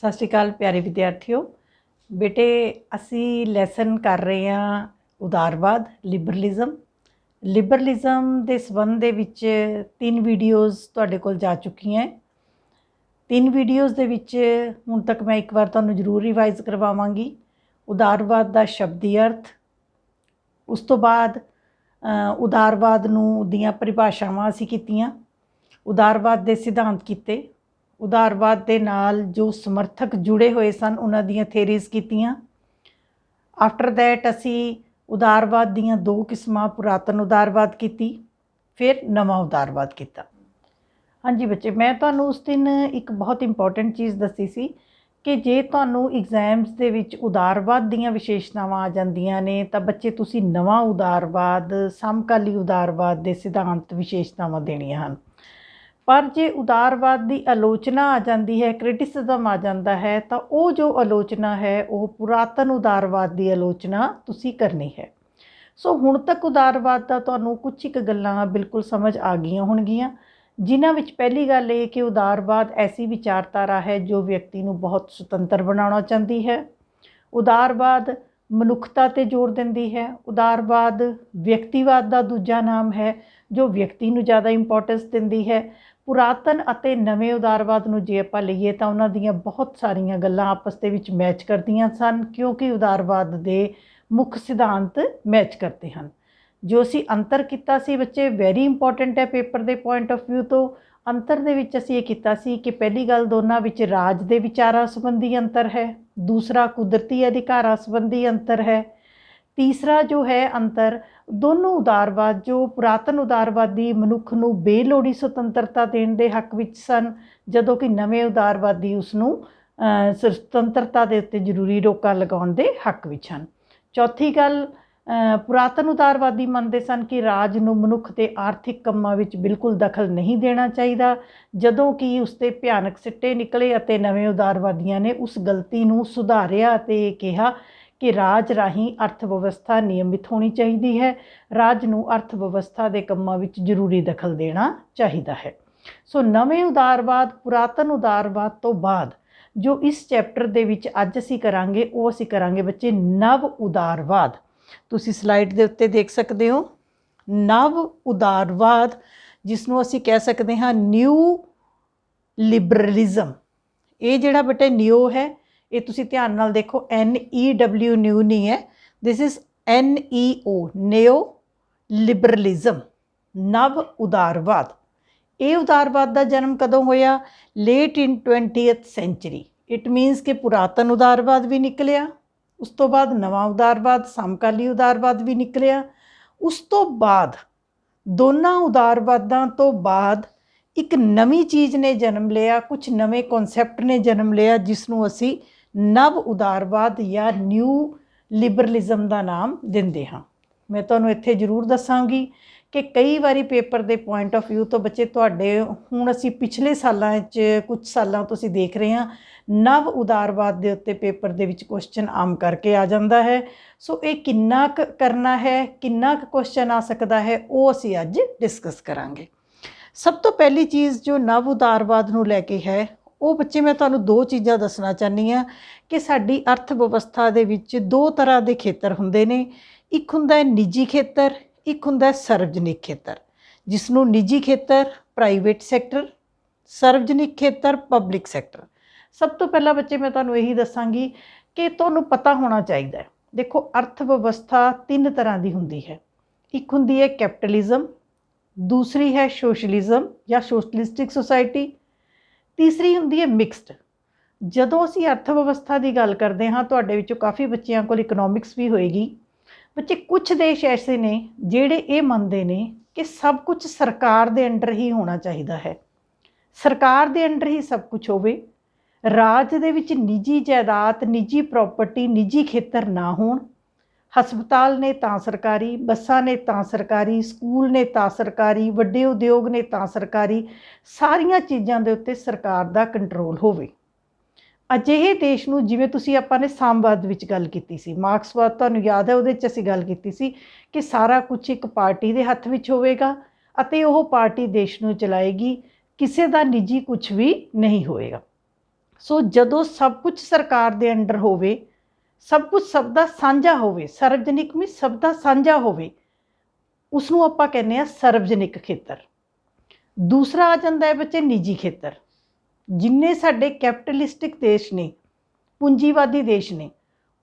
ਸਤਿ ਸ਼੍ਰੀ ਅਕਾਲ ਪਿਆਰੇ ਵਿਦਿਆਰਥੀਓ। ਬੇਟੇ ਅਸੀਂ ਲੈਸਨ ਕਰ ਰਹੇ ਹਾਂ ਉਦਾਰਵਾਦ ਲਿਬਰਲਿਜ਼ਮ ਦੇ ਸੰਬੰਧ ਦੇ ਵਿੱਚ 3 ਵੀਡੀਓਜ਼ ਤੁਹਾਡੇ ਕੋਲ ਜਾ ਚੁੱਕੀਆਂ। 3 ਵੀਡੀਓਜ਼ ਦੇ ਵਿੱਚ ਹੁਣ ਤੱਕ ਮੈਂ ਇੱਕ ਵਾਰ ਤੁਹਾਨੂੰ ਜ਼ਰੂਰ ਰਿਵਾਈਜ਼ ਕਰਵਾਵਾਂਗੀ। ਉਦਾਰਵਾਦ ਦਾ ਸ਼ਬਦੀ ਅਰਥ, ਉਸ ਤੋਂ ਬਾਅਦ ਉਦਾਰਵਾਦ ਨੂੰ ਦੀਆਂ ਪਰਿਭਾਸ਼ਾਵਾਂ ਅਸੀਂ ਕੀਤੀਆਂ, ਉਦਾਰਵਾਦ ਦੇ ਸਿਧਾਂਤ ਕੀਤੇ, ਉਦਾਰਵਾਦ ਦੇ ਨਾਲ ਜੋ ਸਮਰਥਕ ਜੁੜੇ ਹੋਏ ਸਨ ਉਹਨਾਂ ਦੀਆਂ ਥਿਊਰੀਜ਼ ਕੀਤੀਆਂ। ਆਫਟਰ ਦੈਟ ਅਸੀਂ ਉਦਾਰਵਾਦ ਦੀਆਂ 2 ਕਿਸਮਾਂ, ਪੁਰਾਤਨ ਉਦਾਰਵਾਦ ਕੀਤੀ, ਫਿਰ ਨਵਾਂ ਉਦਾਰਵਾਦ ਕੀਤਾ। ਹਾਂਜੀ ਬੱਚੇ, ਮੈਂ ਤੁਹਾਨੂੰ ਉਸ ਦਿਨ ਇੱਕ ਬਹੁਤ ਇੰਪੋਰਟੈਂਟ ਚੀਜ਼ ਦੱਸੀ ਸੀ ਕਿ ਜੇ ਤੁਹਾਨੂੰ ਐਗਜ਼ਾਮਸ ਦੇ ਵਿੱਚ ਉਦਾਰਵਾਦ ਦੀਆਂ ਵਿਸ਼ੇਸ਼ਤਾਵਾਂ ਆ ਜਾਂਦੀਆਂ ਨੇ ਤਾਂ ਬੱਚੇ ਤੁਸੀਂ ਨਵਾਂ ਉਦਾਰਵਾਦ, ਸਮਕਾਲੀ ਉਦਾਰਵਾਦ ਦੇ ਸਿਧਾਂਤ ਵਿਸ਼ੇਸ਼ਤਾਵਾਂ ਦੇਣੀਆਂ ਹਨ। ਪਰ ਜੇ ਉਦਾਰਵਾਦ ਦੀ ਆਲੋਚਨਾ ਆ ਜਾਂਦੀ ਹੈ, ਕ੍ਰਿਟਿਸਿਜ਼ਮ ਆ ਜਾਂਦਾ ਹੈ, ਤਾਂ ਉਹ ਜੋ ਆਲੋਚਨਾ ਹੈ ਉਹ ਪੁਰਾਤਨ ਉਦਾਰਵਾਦ ਦੀ ਆਲੋਚਨਾ ਤੁਸੀਂ ਕਰਨੀ ਹੈ। ਸੋ ਹੁਣ ਤੱਕ ਉਦਾਰਵਾਦ ਦਾ ਤੁਹਾਨੂੰ ਕੁਝ ਇੱਕ ਗੱਲਾਂ ਬਿਲਕੁਲ ਸਮਝ ਆ ਗਈਆਂ ਹੋਣਗੀਆਂ, ਜਿਨ੍ਹਾਂ ਵਿੱਚ ਪਹਿਲੀ ਗੱਲ ਇਹ ਕਿ ਉਦਾਰਵਾਦ ਐਸੀ ਵਿਚਾਰਧਾਰਾ ਹੈ ਜੋ ਵਿਅਕਤੀ ਨੂੰ ਬਹੁਤ ਸੁਤੰਤਰ ਬਣਾਉਣਾ ਚਾਹੁੰਦੀ ਹੈ। ਉਦਾਰਵਾਦ ਮਨੁੱਖਤਾ 'ਤੇ ਜ਼ੋਰ ਦਿੰਦੀ ਹੈ। ਉਦਾਰਵਾਦ ਵਿਅਕਤੀਵਾਦ ਦਾ ਦੂਜਾ ਨਾਮ ਹੈ ਜੋ ਵਿਅਕਤੀ ਨੂੰ ਜ਼ਿਆਦਾ ਇੰਪੋਰਟੈਂਸ ਦਿੰਦੀ ਹੈ। ਪੁਰਾਤਨ ਅਤੇ ਨਵੇਂ ਉਦਾਰਵਾਦ ਨੂੰ ਜੇ ਆਪਾਂ ਲਈਏ ਤਾਂ ਉਹਨਾਂ ਦੀਆਂ ਬਹੁਤ ਸਾਰੀਆਂ ਗੱਲਾਂ ਆਪਸ ਦੇ ਵਿੱਚ ਮੈਚ ਕਰਦੀਆਂ ਸਨ, ਕਿਉਂਕਿ ਉਦਾਰਵਾਦ ਦੇ ਮੁੱਖ ਸਿਧਾਂਤ ਮੈਚ ਕਰਦੇ ਹਨ। ਜੋ ਅਸੀਂ ਅੰਤਰ ਕੀਤਾ ਸੀ ਬੱਚੇ, ਵੈਰੀ ਇੰਪੋਰਟੈਂਟ ਹੈ ਪੇਪਰ ਦੇ ਪੁਆਇੰਟ ਆਫ ਵਿਊ ਤੋਂ। ਅੰਤਰ ਦੇ ਵਿੱਚ ਅਸੀਂ ਇਹ ਕੀਤਾ ਸੀ ਕਿ ਪਹਿਲੀ ਗੱਲ ਦੋਨਾਂ ਵਿੱਚ ਰਾਜ ਦੇ ਵਿਚਾਰਾਂ ਸੰਬੰਧੀ ਅੰਤਰ ਹੈ, ਦੂਸਰਾ ਕੁਦਰਤੀ ਅਧਿਕਾਰਾਂ ਸੰਬੰਧੀ ਅੰਤਰ ਹੈ, ਤੀਸਰਾ ਜੋ ਹੈ ਅੰਤਰ ਦੋਨੋਂ ਉਦਾਰਵਾਦ ਜੋ ਪੁਰਾਤਨ ਉਦਾਰਵਾਦੀ ਮਨੁੱਖ ਨੂੰ ਬੇਲੋੜੀ ਸੁਤੰਤਰਤਾ ਦੇਣ ਦੇ ਹੱਕ ਵਿੱਚ ਸਨ, ਜਦੋਂ ਕਿ ਨਵੇਂ ਉਦਾਰਵਾਦੀ ਉਸ ਨੂੰ ਸੁਤੰਤਰਤਾ ਦੇ ਉੱਤੇ ਜ਼ਰੂਰੀ ਰੋਕਾਂ ਲਗਾਉਣ ਦੇ ਹੱਕ ਵਿੱਚ ਹਨ। ਚੌਥੀ ਗੱਲ, ਪੁਰਾਤਨ ਉਦਾਰਵਾਦੀ ਮੰਨਦੇ ਸਨ ਕਿ ਰਾਜ ਨੂੰ ਮਨੁੱਖ ਦੇ ਆਰਥਿਕ ਕੰਮਾਂ ਵਿੱਚ ਬਿਲਕੁਲ ਦਖਲ ਨਹੀਂ ਦੇਣਾ ਚਾਹੀਦਾ, ਜਦੋਂ ਕਿ ਉਸ 'ਤੇ ਭਿਆਨਕ ਸਿੱਟੇ ਨਿਕਲੇ, ਅਤੇ ਨਵੇਂ ਉਦਾਰਵਾਦੀਆਂ ਨੇ ਉਸ ਗਲਤੀ ਨੂੰ ਸੁਧਾਰਿਆ ਅਤੇ ਇਹ ਕਿਹਾ ਕਿ ਰਾਜ ਰਾਹੀਂ ਅਰਥ ਵਿਵਸਥਾ ਨਿਯਮਿਤ ਹੋਣੀ ਚਾਹੀਦੀ ਹੈ, ਰਾਜ ਨੂੰ ਅਰਥ ਵਿਵਸਥਾ ਦੇ ਕੰਮਾਂ ਵਿੱਚ ਜ਼ਰੂਰੀ ਦਖਲ ਦੇਣਾ ਚਾਹੀਦਾ ਹੈ। ਸੋ ਨਵੇਂ ਉਦਾਰਵਾਦ ਪੁਰਾਤਨ ਉਦਾਰਵਾਦ ਤੋਂ ਬਾਅਦ ਜੋ ਇਸ ਚੈਪਟਰ ਦੇ ਵਿੱਚ ਅੱਜ ਅਸੀਂ ਕਰਾਂਗੇ ਉਹ ਅਸੀਂ ਕਰਾਂਗੇ ਬੱਚੇ ਨਵ ਉਦਾਰਵਾਦ। ਤੁਸੀਂ ਸਲਾਈਡ ਦੇ ਉੱਤੇ ਦੇਖ ਸਕਦੇ ਹੋ ਨਵ ਉਦਾਰਵਾਦ, ਜਿਸ ਨੂੰ ਅਸੀਂ ਕਹਿ ਸਕਦੇ ਹਾਂ ਨਿਊ ਲਿਬਰਲਿਜ਼ਮ। ਇਹ ਜਿਹੜਾ ਬੇਟੇ ਨਿਊ ਹੈ, ਇਹ ਤੁਸੀਂ ਧਿਆਨ ਨਾਲ ਦੇਖੋ, NEW ਨਿਊ ਨਹੀਂ ਹੈ, this is NEO neo liberalism, ਨਵ ਉਦਾਰਵਾਦ। ਇਹ ਉਦਾਰਵਾਦ ਦਾ ਜਨਮ ਕਦੋਂ ਹੋਇਆ? Late in 20th century. It means ਕਿ ਪੁਰਾਤਨ ਉਦਾਰਵਾਦ ਵੀ ਨਿਕਲਿਆ, ਉਸ ਤੋਂ ਬਾਅਦ ਨਵਾਂ ਉਦਾਰਵਾਦ, ਸਮਕਾਲੀ ਉਦਾਰਵਾਦ ਵੀ ਨਿਕਲਿਆ। ਉਸ ਤੋਂ ਬਾਅਦ ਦੋਨਾਂ ਉਦਾਰਵਾਦਾਂ ਤੋਂ ਬਾਅਦ ਇੱਕ ਨਵੀਂ ਚੀਜ਼ ਨੇ ਜਨਮ ਲਿਆ, ਕੁਝ ਨਵੇਂ ਕਨਸੈਪਟ ਨੇ ਜਨਮ ਲਿਆ, ਜਿਸ ਨੂੰ ਅਸੀਂ ਨਵ ਉਦਾਰਵਾਦ ਜਾਂ ਨਿਊ ਲਿਬਰਲਿਜ਼ਮ ਦਾ ਨਾਮ ਦਿੰਦੇ ਹਾਂ। ਮੈਂ ਤੁਹਾਨੂੰ ਇੱਥੇ ਜ਼ਰੂਰ ਦੱਸਾਂਗੀ ਕਿ ਕਈ ਵਾਰੀ ਪੇਪਰ ਦੇ ਪੁਆਇੰਟ ਆਫ ਵਿਊ ਤੋਂ ਬੱਚੇ ਤੁਹਾਡੇ, ਹੁਣ ਅਸੀਂ ਪਿਛਲੇ ਸਾਲਾਂ 'ਚ ਕੁਝ ਸਾਲਾਂ ਤੋਂ ਅਸੀਂ ਦੇਖ ਰਹੇ ਹਾਂ ਨਵ ਉਦਾਰਵਾਦ ਦੇ ਉੱਤੇ ਪੇਪਰ ਦੇ ਵਿੱਚ ਕੁਐਸਚਨ ਆਮ ਕਰਕੇ ਆ ਜਾਂਦਾ ਹੈ। ਸੋ ਇਹ ਕਿੰਨਾ ਕੁ ਕਰਨਾ ਹੈ, ਕਿੰਨਾ ਕੁ ਕੁਐਸਚਨ ਆ ਸਕਦਾ ਹੈ, ਉਹ ਅਸੀਂ ਅੱਜ ਡਿਸਕਸ ਕਰਾਂਗੇ। ਸਭ ਤੋਂ ਪਹਿਲੀ ਚੀਜ਼ ਜੋ ਨਵ ਉਦਾਰਵਾਦ ਨੂੰ ਲੈ ਕੇ ਹੈ, ਉਹ ਬੱਚੇ ਮੈਂ ਤੁਹਾਨੂੰ 2 ਚੀਜ਼ਾਂ ਦੱਸਣਾ ਚਾਹੁੰਦੀ ਹਾਂ ਕਿ ਸਾਡੀ ਅਰਥ ਵਿਵਸਥਾ ਦੇ ਵਿੱਚ 2 ਤਰ੍ਹਾਂ ਦੇ ਖੇਤਰ ਹੁੰਦੇ ਨੇ। ਇੱਕ ਹੁੰਦਾ ਹੈ ਨਿੱਜੀ ਖੇਤਰ, ਇੱਕ ਹੁੰਦਾ ਸਰਵਜਨਿਕ ਖੇਤਰ, ਜਿਸ ਨੂੰ ਨਿੱਜੀ ਖੇਤਰ ਪ੍ਰਾਈਵੇਟ ਸੈਕਟਰ, ਸਰਵਜਨਿਕ ਖੇਤਰ ਪਬਲਿਕ ਸੈਕਟਰ। ਸਭ ਤੋਂ ਪਹਿਲਾਂ ਬੱਚੇ ਮੈਂ ਤੁਹਾਨੂੰ ਇਹੀ ਦੱਸਾਂਗੀ ਕਿ ਤੁਹਾਨੂੰ ਪਤਾ ਹੋਣਾ ਚਾਹੀਦਾ ਹੈ, ਦੇਖੋ ਅਰਥ ਵਿਵਸਥਾ 3 ਤਰ੍ਹਾਂ ਦੀ ਹੁੰਦੀ ਹੈ। ਇੱਕ ਹੁੰਦੀ ਹੈ ਕੈਪੀਟਲਿਜ਼ਮ, ਦੂਸਰੀ ਹੈ ਸੋਸ਼ਲਿਜ਼ਮ ਜਾਂ ਸੋਸ਼ਲਿਸਟਿਕ ਸੁਸਾਇਟੀ, ਤੀਸਰੀ ਹੁੰਦੀ ਹੈ ਮਿਕਸਡ। ਜਦੋਂ ਅਸੀਂ ਅਰਥ ਵਿਵਸਥਾ ਦੀ ਗੱਲ ਕਰਦੇ ਹਾਂ, ਤੁਹਾਡੇ ਵਿੱਚੋਂ ਕਾਫੀ ਬੱਚਿਆਂ ਕੋਲ ਇਕਨੋਮਿਕਸ ਵੀ ਹੋਏਗੀ। ਬੱਚੇ ਕੁਝ ਦੇਸ਼ ਐਸੇ ਨੇ ਜਿਹੜੇ ਇਹ ਮੰਨਦੇ ਨੇ ਕਿ ਸਭ ਕੁਝ ਸਰਕਾਰ ਦੇ ਅੰਡਰ ਹੀ ਹੋਣਾ ਚਾਹੀਦਾ ਹੈ, ਸਰਕਾਰ ਦੇ ਅੰਡਰ ਹੀ ਸਭ ਕੁਝ ਹੋਵੇ, ਰਾਜ ਦੇ ਵਿੱਚ ਨਿੱਜੀ ਜਾਇਦਾਦ, ਨਿੱਜੀ ਪ੍ਰਾਪਰਟੀ, ਨਿੱਜੀ ਖੇਤਰ ਨਾ ਹੋਣ। ਹਸਪਤਾਲ ਨੇ ਤਾਂ ਸਰਕਾਰੀ, ਬੱਸਾਂ ਨੇ ਤਾਂ ਸਰਕਾਰੀ, ਸਕੂਲ ਨੇ ਤਾਂ ਸਰਕਾਰੀ, ਵੱਡੇ ਉਦਯੋਗ ਨੇ ਤਾਂ ਸਰਕਾਰੀ, ਸਾਰੀਆਂ ਚੀਜ਼ਾਂ ਦੇ ਉੱਤੇ ਸਰਕਾਰ ਦਾ ਕੰਟਰੋਲ ਹੋਵੇ। ਅਜਿਹੇ ਦੇਸ਼ ਨੂੰ, ਜਿਵੇਂ ਤੁਸੀਂ ਆਪਾਂ ਨੇ ਸਾਮਵਾਦ ਵਿੱਚ ਗੱਲ ਕੀਤੀ ਸੀ, ਮਾਰਕਸਵਾਦ ਤੁਹਾਨੂੰ ਯਾਦ ਹੈ, ਉਹਦੇ 'ਚ ਅਸੀਂ ਗੱਲ ਕੀਤੀ ਸੀ ਕਿ ਸਾਰਾ ਕੁਝ ਇੱਕ ਪਾਰਟੀ ਦੇ ਹੱਥ ਵਿੱਚ ਹੋਵੇਗਾ ਅਤੇ ਉਹ ਪਾਰਟੀ ਦੇਸ਼ ਨੂੰ ਚਲਾਏਗੀ, ਕਿਸੇ ਦਾ ਨਿੱਜੀ ਕੁਝ ਵੀ ਨਹੀਂ ਹੋਏਗਾ। ਸੋ ਜਦੋਂ ਸਭ ਕੁਝ ਸਰਕਾਰ ਦੇ ਅੰਡਰ ਹੋਵੇ, ਸਭ ਕੁਝ ਸਭ ਦਾ ਸਾਂਝਾ ਹੋਵੇ, ਸਰਵਜਨਿਕ ਵੀ ਸਭ ਦਾ ਸਾਂਝਾ ਹੋਵੇ, ਉਸ ਨੂੰ ਆਪਾਂ ਕਹਿੰਦੇ ਆ ਸਰਵਜਨਿਕ ਖੇਤਰ। ਦੂਸਰਾ ਆ ਜਾਂਦਾ ਹੈ ਬੱਚੇ ਨਿੱਜੀ ਖੇਤਰ। ਜਿੰਨੇ ਸਾਡੇ ਕੈਪੀਟਲਿਸਟਿਕ ਦੇਸ਼ ਨੇ, ਪੂੰਜੀਵਾਦੀ ਦੇਸ਼ ਨੇ,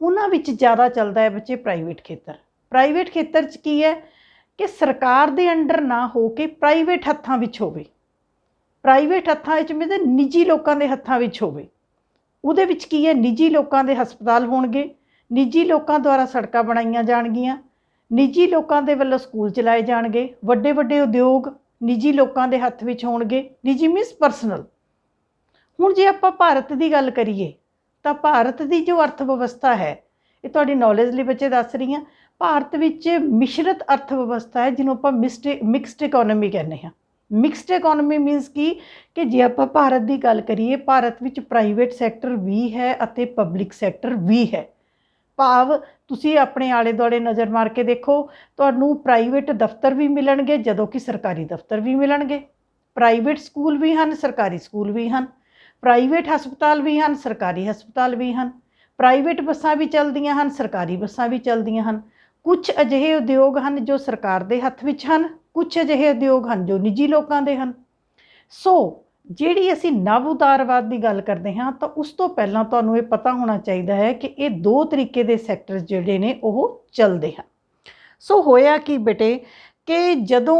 ਉਹਨਾਂ ਵਿੱਚ ਜ਼ਿਆਦਾ ਚੱਲਦਾ ਹੈ ਬੱਚੇ ਪ੍ਰਾਈਵੇਟ ਖੇਤਰ। ਪ੍ਰਾਈਵੇਟ ਖੇਤਰ 'ਚ ਕੀ ਹੈ ਕਿ ਸਰਕਾਰ ਦੇ ਅੰਡਰ ਨਾ ਹੋ ਕੇ ਪ੍ਰਾਈਵੇਟ ਹੱਥਾਂ ਵਿੱਚ ਹੋਵੇ। ਪ੍ਰਾਈਵੇਟ ਹੱਥਾਂ ਵਿੱਚ ਮਤਲਬ ਨਿੱਜੀ ਲੋਕਾਂ ਦੇ ਹੱਥਾਂ ਵਿੱਚ ਹੋਵੇ। ਉਹਦੇ ਵਿੱਚ ਕੀ ਹੈ, ਨਿੱਜੀ ਲੋਕਾਂ ਦੇ ਹਸਪਤਾਲ ਹੋਣਗੇ, ਨਿੱਜੀ ਲੋਕਾਂ ਦੁਆਰਾ ਸੜਕਾਂ ਬਣਾਈਆਂ ਜਾਣਗੀਆਂ, ਨਿੱਜੀ ਲੋਕਾਂ ਦੇ ਵੱਲੋਂ ਸਕੂਲ ਚਲਾਏ ਜਾਣਗੇ, ਵੱਡੇ ਵੱਡੇ ਉਦਯੋਗ ਨਿੱਜੀ ਲੋਕਾਂ ਦੇ ਹੱਥ ਵਿੱਚ ਹੋਣਗੇ। ਨਿੱਜੀ ਮੀਨਸ ਪਰਸਨਲ। ਹੁਣ ਜੇ ਆਪਾਂ ਭਾਰਤ ਦੀ ਗੱਲ ਕਰੀਏ ਤਾਂ ਭਾਰਤ ਦੀ ਜੋ ਅਰਥ ਵਿਵਸਥਾ ਹੈ, ਇਹ ਤੁਹਾਡੀ ਨੌਲੇਜ ਲਈ ਬੱਚੇ ਦੱਸ ਰਹੀ ਹਾਂ, ਭਾਰਤ ਵਿੱਚ ਮਿਸ਼ਰਤ ਅਰਥ ਵਿਵਸਥਾ ਹੈ, ਜਿਹਨੂੰ ਆਪਾਂ ਮਿਕਸਡ ਇਕੋਨਮੀ ਕਹਿੰਦੇ ਹਾਂ। ਮਿਕਸਡ ਇਕੋਨਮੀ ਮੀਨਸ ਕਿ ਜੇ ਆਪਾਂ ਭਾਰਤ ਦੀ ਗੱਲ ਕਰੀਏ, ਭਾਰਤ ਵਿੱਚ ਪ੍ਰਾਈਵੇਟ ਸੈਕਟਰ ਵੀ ਹੈ ਅਤੇ ਪਬਲਿਕ ਸੈਕਟਰ ਵੀ ਹੈ। ਭਾਵ ਤੁਸੀਂ ਆਪਣੇ ਆਲੇ ਦੁਆਲੇ ਨਜ਼ਰ ਮਾਰ ਕੇ ਦੇਖੋ, ਤੁਹਾਨੂੰ ਪ੍ਰਾਈਵੇਟ ਦਫ਼ਤਰ ਵੀ ਮਿਲਣਗੇ ਜਦੋਂ ਕਿ ਸਰਕਾਰੀ ਦਫ਼ਤਰ ਵੀ ਮਿਲਣਗੇ। ਪ੍ਰਾਈਵੇਟ ਸਕੂਲ ਵੀ ਹਨ, ਸਰਕਾਰੀ ਸਕੂਲ ਵੀ ਹਨ। ਪ੍ਰਾਈਵੇਟ ਹਸਪਤਾਲ ਵੀ ਹਨ, ਸਰਕਾਰੀ ਹਸਪਤਾਲ ਵੀ ਹਨ। ਪ੍ਰਾਈਵੇਟ ਬੱਸਾਂ ਵੀ ਚੱਲਦੀਆਂ ਹਨ, ਸਰਕਾਰੀ ਬੱਸਾਂ ਵੀ ਚੱਲਦੀਆਂ ਹਨ। ਕੁਝ ਅਜਿਹੇ ਉਦਯੋਗ ਹਨ ਜੋ ਸਰਕਾਰ ਦੇ ਹੱਥ ਵਿੱਚ ਹਨ, ਕੁਝ ਅਜਿਹੇ ਉਦਯੋਗ ਹਨ ਜੋ ਨਿੱਜੀ ਲੋਕਾਂ ਦੇ ਹਨ। ਸੋ ਜਿਹੜੀ ਅਸੀਂ ਨਵ ਉਦਾਰਵਾਦ ਦੀ ਗੱਲ ਕਰਦੇ ਹਾਂ ਤਾਂ ਉਸ ਤੋਂ ਪਹਿਲਾਂ ਤੁਹਾਨੂੰ ਇਹ ਪਤਾ ਹੋਣਾ ਚਾਹੀਦਾ ਹੈ ਕਿ ਇਹ ਦੋ ਤਰੀਕੇ ਦੇ ਸੈਕਟਰ ਜਿਹੜੇ ਨੇ ਉਹ ਚੱਲਦੇ ਹਨ। ਸੋ ਹੋਇਆ ਕਿ ਬੇਟੇ ਕਿ ਜਦੋਂ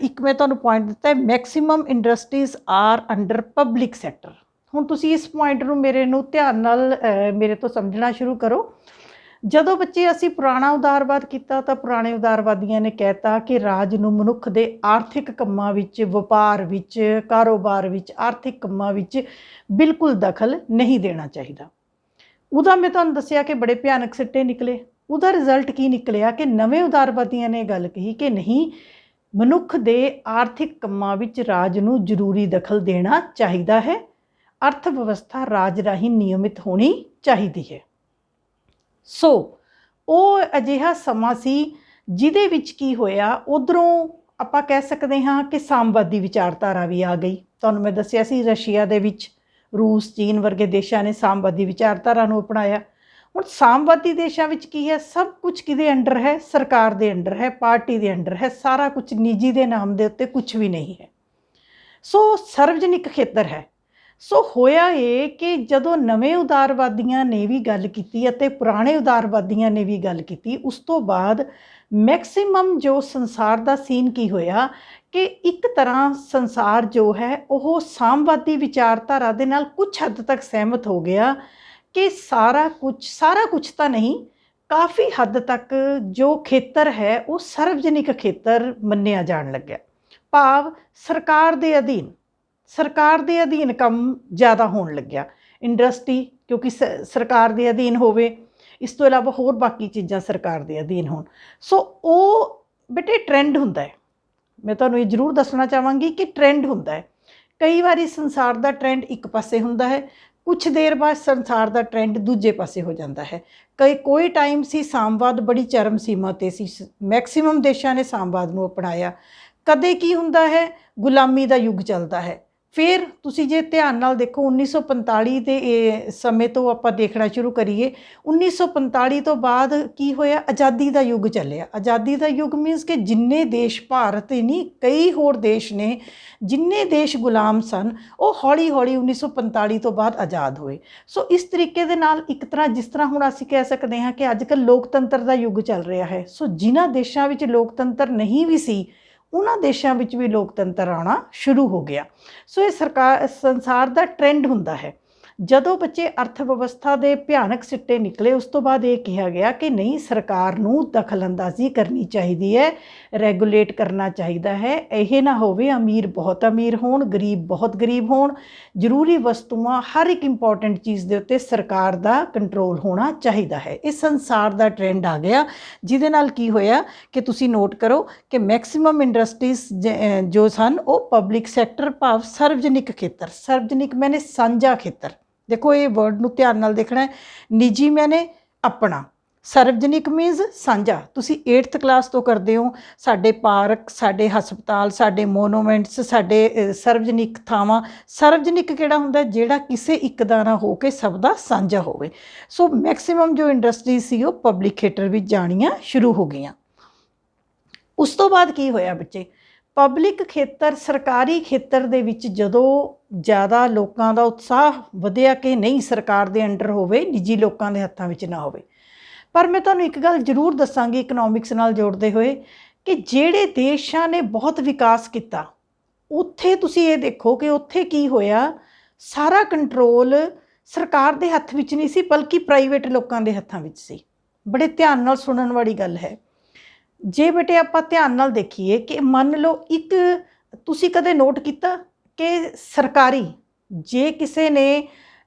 ਇੱਕ ਮੈਂ ਤੁਹਾਨੂੰ ਪੁਆਇੰਟ ਦਿੱਤਾ ਹੈ, maximum industries are under public sector. ਹੁਣ ਤੁਸੀਂ ਇਸ ਪੁਆਇੰਟ ਨੂੰ ਧਿਆਨ ਨਾਲ ਮੇਰੇ ਤੋਂ ਸਮਝਣਾ ਸ਼ੁਰੂ ਕਰੋ। ਜਦੋਂ ਬੱਚੇ ਅਸੀਂ ਪੁਰਾਣਾ ਉਦਾਰਵਾਦ ਕੀਤਾ ਤਾਂ ਪੁਰਾਣੇ ਉਦਾਰਵਾਦੀਆਂ ਨੇ ਕਹਿਤਾ ਕਿ ਰਾਜ ਨੂੰ ਮਨੁੱਖ ਦੇ ਆਰਥਿਕ ਕੰਮਾਂ ਵਿੱਚ, ਵਪਾਰ ਵਿੱਚ, ਕਾਰੋਬਾਰ ਵਿੱਚ, ਆਰਥਿਕ ਕੰਮਾਂ ਵਿੱਚ ਬਿਲਕੁਲ ਦਖਲ ਨਹੀਂ ਦੇਣਾ ਚਾਹੀਦਾ। ਉਹਦਾ ਮੈਂ ਤੁਹਾਨੂੰ ਦੱਸਿਆ ਕਿ ਬੜੇ ਭਿਆਨਕ ਸਿੱਟੇ ਨਿਕਲੇ। ਉਹਦਾ ਰਿਜ਼ਲਟ ਕੀ ਨਿਕਲਿਆ ਕਿ ਨਵੇਂ ਉਦਾਰਵਾਦੀਆਂ ਨੇ ਗੱਲ ਕਹੀ ਕਿ ਨਹੀਂ, ਮਨੁੱਖ ਦੇ ਆਰਥਿਕ ਕੰਮਾਂ ਵਿੱਚ ਰਾਜ ਨੂੰ ਜ਼ਰੂਰੀ ਦਖਲ ਦੇਣਾ ਚਾਹੀਦਾ ਹੈ। ਅਰਥ ਵਿਵਸਥਾ ਰਾਜ ਰਾਹੀਂ ਨਿਯਮਿਤ ਹੋਣੀ ਚਾਹੀਦੀ ਹੈ। ਸੋ ਉਹ ਅਜਿਹਾ ਸਮਾਂ ਸੀ ਜਿਹਦੇ ਵਿੱਚ ਕੀ ਹੋਇਆ, ਉੱਧਰੋਂ ਆਪਾਂ ਕਹਿ ਸਕਦੇ ਹਾਂ ਕਿ ਸਾਮਵਾਦੀ ਵਿਚਾਰਧਾਰਾ ਵੀ ਆ ਗਈ। ਤੁਹਾਨੂੰ ਮੈਂ ਦੱਸਿਆ ਸੀ ਰਸ਼ੀਆ ਦੇ ਵਿੱਚ, ਰੂਸ, ਚੀਨ ਵਰਗੇ ਦੇਸ਼ਾਂ ਨੇ ਸਾਮਵਾਦੀ ਵਿਚਾਰਧਾਰਾ ਨੂੰ ਅਪਣਾਇਆ। ਹੁਣ ਸਾਮਵਾਦੀ ਦੇਸ਼ਾਂ ਵਿੱਚ ਕੀ ਹੈ, ਸਭ ਕੁਝ ਕਿਹਦੇ ਅੰਡਰ ਹੈ, ਸਰਕਾਰ ਦੇ ਅੰਡਰ ਹੈ, ਪਾਰਟੀ ਦੇ ਅੰਡਰ ਹੈ। ਸਾਰਾ ਕੁਝ ਨਿੱਜੀ ਦੇ ਨਾਮ ਦੇ ਉੱਤੇ ਕੁਝ ਵੀ ਨਹੀਂ ਹੈ। ਸੋ ਸਰਵਜਨਿਕ ਖੇਤਰ ਹੈ। ਸੋ ਹੋਇਆ ਇਹ ਕਿ ਜਦੋਂ ਨਵੇਂ ਉਦਾਰਵਾਦੀਆਂ ਨੇ ਵੀ ਗੱਲ ਕੀਤੀ ਅਤੇ ਪੁਰਾਣੇ ਉਦਾਰਵਾਦੀਆਂ ਨੇ ਵੀ ਗੱਲ ਕੀਤੀ, ਉਸ ਤੋਂ ਬਾਅਦ ਮੈਕਸਿਮਮ ਜੋ ਸੰਸਾਰ ਦਾ ਸੀਨ ਕੀ ਹੋਇਆ ਕਿ ਇੱਕ ਤਰ੍ਹਾਂ ਸੰਸਾਰ ਜੋ ਹੈ ਉਹ ਸਾਮਵਾਦੀ ਵਿਚਾਰਧਾਰਾ ਦੇ ਨਾਲ ਕੁਝ ਹੱਦ ਤੱਕ ਸਹਿਮਤ ਹੋ ਗਿਆ ਕਿ ਸਾਰਾ ਕੁਝ ਤਾਂ ਨਹੀਂ, ਕਾਫੀ ਹੱਦ ਤੱਕ ਜੋ ਖੇਤਰ ਹੈ ਉਹ ਸਰਵਜਨਿਕ ਖੇਤਰ ਮੰਨਿਆ ਜਾਣ ਲੱਗਿਆ। ਭਾਵ ਸਰਕਾਰ ਦੇ ਅਧੀਨ ਕੰਮ ਜ਼ਿਆਦਾ ਹੋਣ ਲੱਗਿਆ। ਇੰਡਸਟਰੀ ਕਿਉਂਕਿ ਸਰਕਾਰ ਦੇ ਅਧੀਨ ਹੋਵੇ, ਇਸ ਤੋਂ ਇਲਾਵਾ ਹੋਰ ਬਾਕੀ ਚੀਜ਼ਾਂ ਸਰਕਾਰ ਦੇ ਅਧੀਨ ਹੋਣ। ਸੋ ਉਹ ਬੇਟੇ ਟ੍ਰੈਂਡ ਹੁੰਦਾ ਹੈ। ਮੈਂ ਤੁਹਾਨੂੰ ਇਹ ਜ਼ਰੂਰ ਦੱਸਣਾ ਚਾਹਾਂਗੀ ਕਿ ਟ੍ਰੈਂਡ ਹੁੰਦਾ ਹੈ। ਕਈ ਵਾਰੀ ਸੰਸਾਰ ਦਾ ਟ੍ਰੈਂਡ ਇੱਕ ਪਾਸੇ ਹੁੰਦਾ ਹੈ, ਕੁਛ ਦੇਰ ਬਾਅਦ ਸੰਸਾਰ ਦਾ ਟ੍ਰੈਂਡ ਦੂਜੇ ਪਾਸੇ ਹੋ ਜਾਂਦਾ ਹੈ। ਕੋਈ ਟਾਈਮ ਸੀ ਸਾਮਵਾਦ ਬੜੀ ਚਰਮ ਸੀਮਾ 'ਤੇ ਸੀ, ਮੈਕਸੀਮਮ ਦੇਸ਼ਾਂ ਨੇ ਸਾਮਵਾਦ ਨੂੰ ਅਪਣਾਇਆ। ਕਦੇ ਕੀ ਹੁੰਦਾ ਹੈ, ਗੁਲਾਮੀ ਦਾ ਯੁੱਗ ਚੱਲਦਾ ਹੈ। ਫਿਰ ਤੁਸੀਂ ਜੇ ਧਿਆਨ ਨਾਲ ਦੇਖੋ 1945 ਦੇ ਸਮੇਂ ਤੋਂ ਆਪਾਂ ਦੇਖਣਾ ਸ਼ੁਰੂ ਕਰੀਏ, 1945 ਤੋਂ ਬਾਅਦ ਕੀ ਹੋਇਆ, ਆਜ਼ਾਦੀ ਦਾ ਯੁੱਗ ਚੱਲਿਆ। ਆਜ਼ਾਦੀ ਦਾ ਯੁੱਗ ਮੀਨਸ ਕਿ ਜਿੰਨੇ ਦੇਸ਼, ਭਾਰਤ ਹੀ ਨਹੀਂ ਕਈ ਹੋਰ ਦੇਸ਼ ਨੇ, ਜਿੰਨੇ ਦੇਸ਼ ਗੁਲਾਮ ਸਨ ਉਹ ਹੌਲੀ ਹੌਲੀ 1945 ਤੋਂ ਬਾਅਦ ਆਜ਼ਾਦ ਹੋਏ। ਸੋ ਇਸ ਤਰੀਕੇ ਦੇ ਨਾਲ ਇੱਕ ਤਰ੍ਹਾਂ, ਜਿਸ ਤਰ੍ਹਾਂ ਹੁਣ ਅਸੀਂ ਕਹਿ ਸਕਦੇ ਹਾਂ ਕਿ ਅੱਜ ਕੱਲ੍ਹ ਲੋਕਤੰਤਰ ਦਾ ਯੁੱਗ ਚੱਲ ਰਿਹਾ ਹੈ। ਸੋ ਜਿਨ੍ਹਾਂ ਦੇਸ਼ਾਂ ਵਿੱਚ ਲੋਕਤੰਤਰ ਨਹੀਂ ਵੀ ਸੀ, ਉਹਨਾਂ ਦੇਸ਼ਾਂ ਵਿੱਚ ਵੀ ਲੋਕਤੰਤਰ ਆਉਣਾ ਸ਼ੁਰੂ ਹੋ ਗਿਆ। ਸੋ ਇਹ ਸੰਸਾਰ ਦਾ ਟ੍ਰੈਂਡ ਹੁੰਦਾ ਹੈ। ਜਦੋਂ ਬੱਚੇ ਅਰਥ ਵਿਵਸਥਾ ਦੇ ਭਿਆਨਕ ਸਿੱਟੇ ਨਿਕਲੇ, ਉਸ ਤੋਂ ਬਾਅਦ ਇਹ ਕਿਹਾ ਗਿਆ ਕਿ ਨਹੀਂ, ਸਰਕਾਰ ਨੂੰ ਦਖਲਅੰਦਾਜ਼ੀ ਕਰਨੀ ਚਾਹੀਦੀ ਹੈ, ਰੈਗੂਲੇਟ ਕਰਨਾ ਚਾਹੀਦਾ ਹੈ। ਇਹ ਨਾ ਹੋਵੇ ਅਮੀਰ ਬਹੁਤ ਅਮੀਰ ਹੋਣ, ਗਰੀਬ ਬਹੁਤ ਗਰੀਬ ਹੋਣ। ਜ਼ਰੂਰੀ ਵਸਤੂਆਂ, ਹਰ ਇੱਕ ਇੰਪੋਰਟੈਂਟ ਚੀਜ਼ ਦੇ ਉੱਤੇ ਸਰਕਾਰ ਦਾ ਕੰਟਰੋਲ ਹੋਣਾ ਚਾਹੀਦਾ ਹੈ। ਇਹ ਸੰਸਾਰ ਦਾ ਟ੍ਰੈਂਡ ਆ ਗਿਆ, ਜਿਹਦੇ ਨਾਲ ਕੀ ਹੋਇਆ ਕਿ ਤੁਸੀਂ ਨੋਟ ਕਰੋ ਕਿ ਮੈਕਸੀਮਮ ਇੰਡਸਟਰੀਜ਼ ਜੋ ਸਨ ਉਹ ਪਬਲਿਕ ਸੈਕਟਰ, ਭਾਵ ਸਰਵਜਨਿਕ ਖੇਤਰ, ਸਰਵਜਨਿਕ ਮੈਨੇ ਸਾਂਝਾ ਖੇਤਰ। ਦੇਖੋ ਇਹ ਵਰਡ ਨੂੰ ਧਿਆਨ ਨਾਲ ਦੇਖਣਾ ਹੈ। ਨਿੱਜੀ ਮੈਨੇ ਆਪਣਾ, सार्वजनिक मीनस साझा, तुसी 8th क्लास तो करते हो। साडे पार्क, साडे हस्पताल, साडे मोਨੂਮੈਂਟਸ, साडे सार्वजनिक थावां। सार्वजनिक किहड़ा हुंदा जिहड़ा किसी एक दा ना हो के सब दा साझा होवे। सो मैक्सीमम जो इंडस्ट्रीज सी वो पब्लिक थिएटर विच जाणियां शुरू हो गईयां। उस तो बाद की होया बच्चे, पब्लिक खेतर सरकारी खेतर दे विच जदों ज़्यादा लोकां दा उत्साह वधिया कि नहीं सरकार दे अंडर होवे, निजी लोकां दे हत्थां विच ना होवे। पर मैं तुहानूं एक गल जरूर दसांगी इकनॉमिक्स नाल जोड़दे होए कि जिहड़े देशां ने बहुत विकास किया उत्थे तुसीं ये देखो कि उत्थे की होया, सारा कंट्रोल सरकार दे हत्थ विच नहीं सी बल्कि प्राइवेट लोकां दे हत्थां विच सी। बड़े ध्यान नाल सुणन वाली गल है। जे बेटे आपां ध्यान नाल देखीए कि मन लो एक तुसीं कदे नोट कीता कि सरकारी जे किसी ने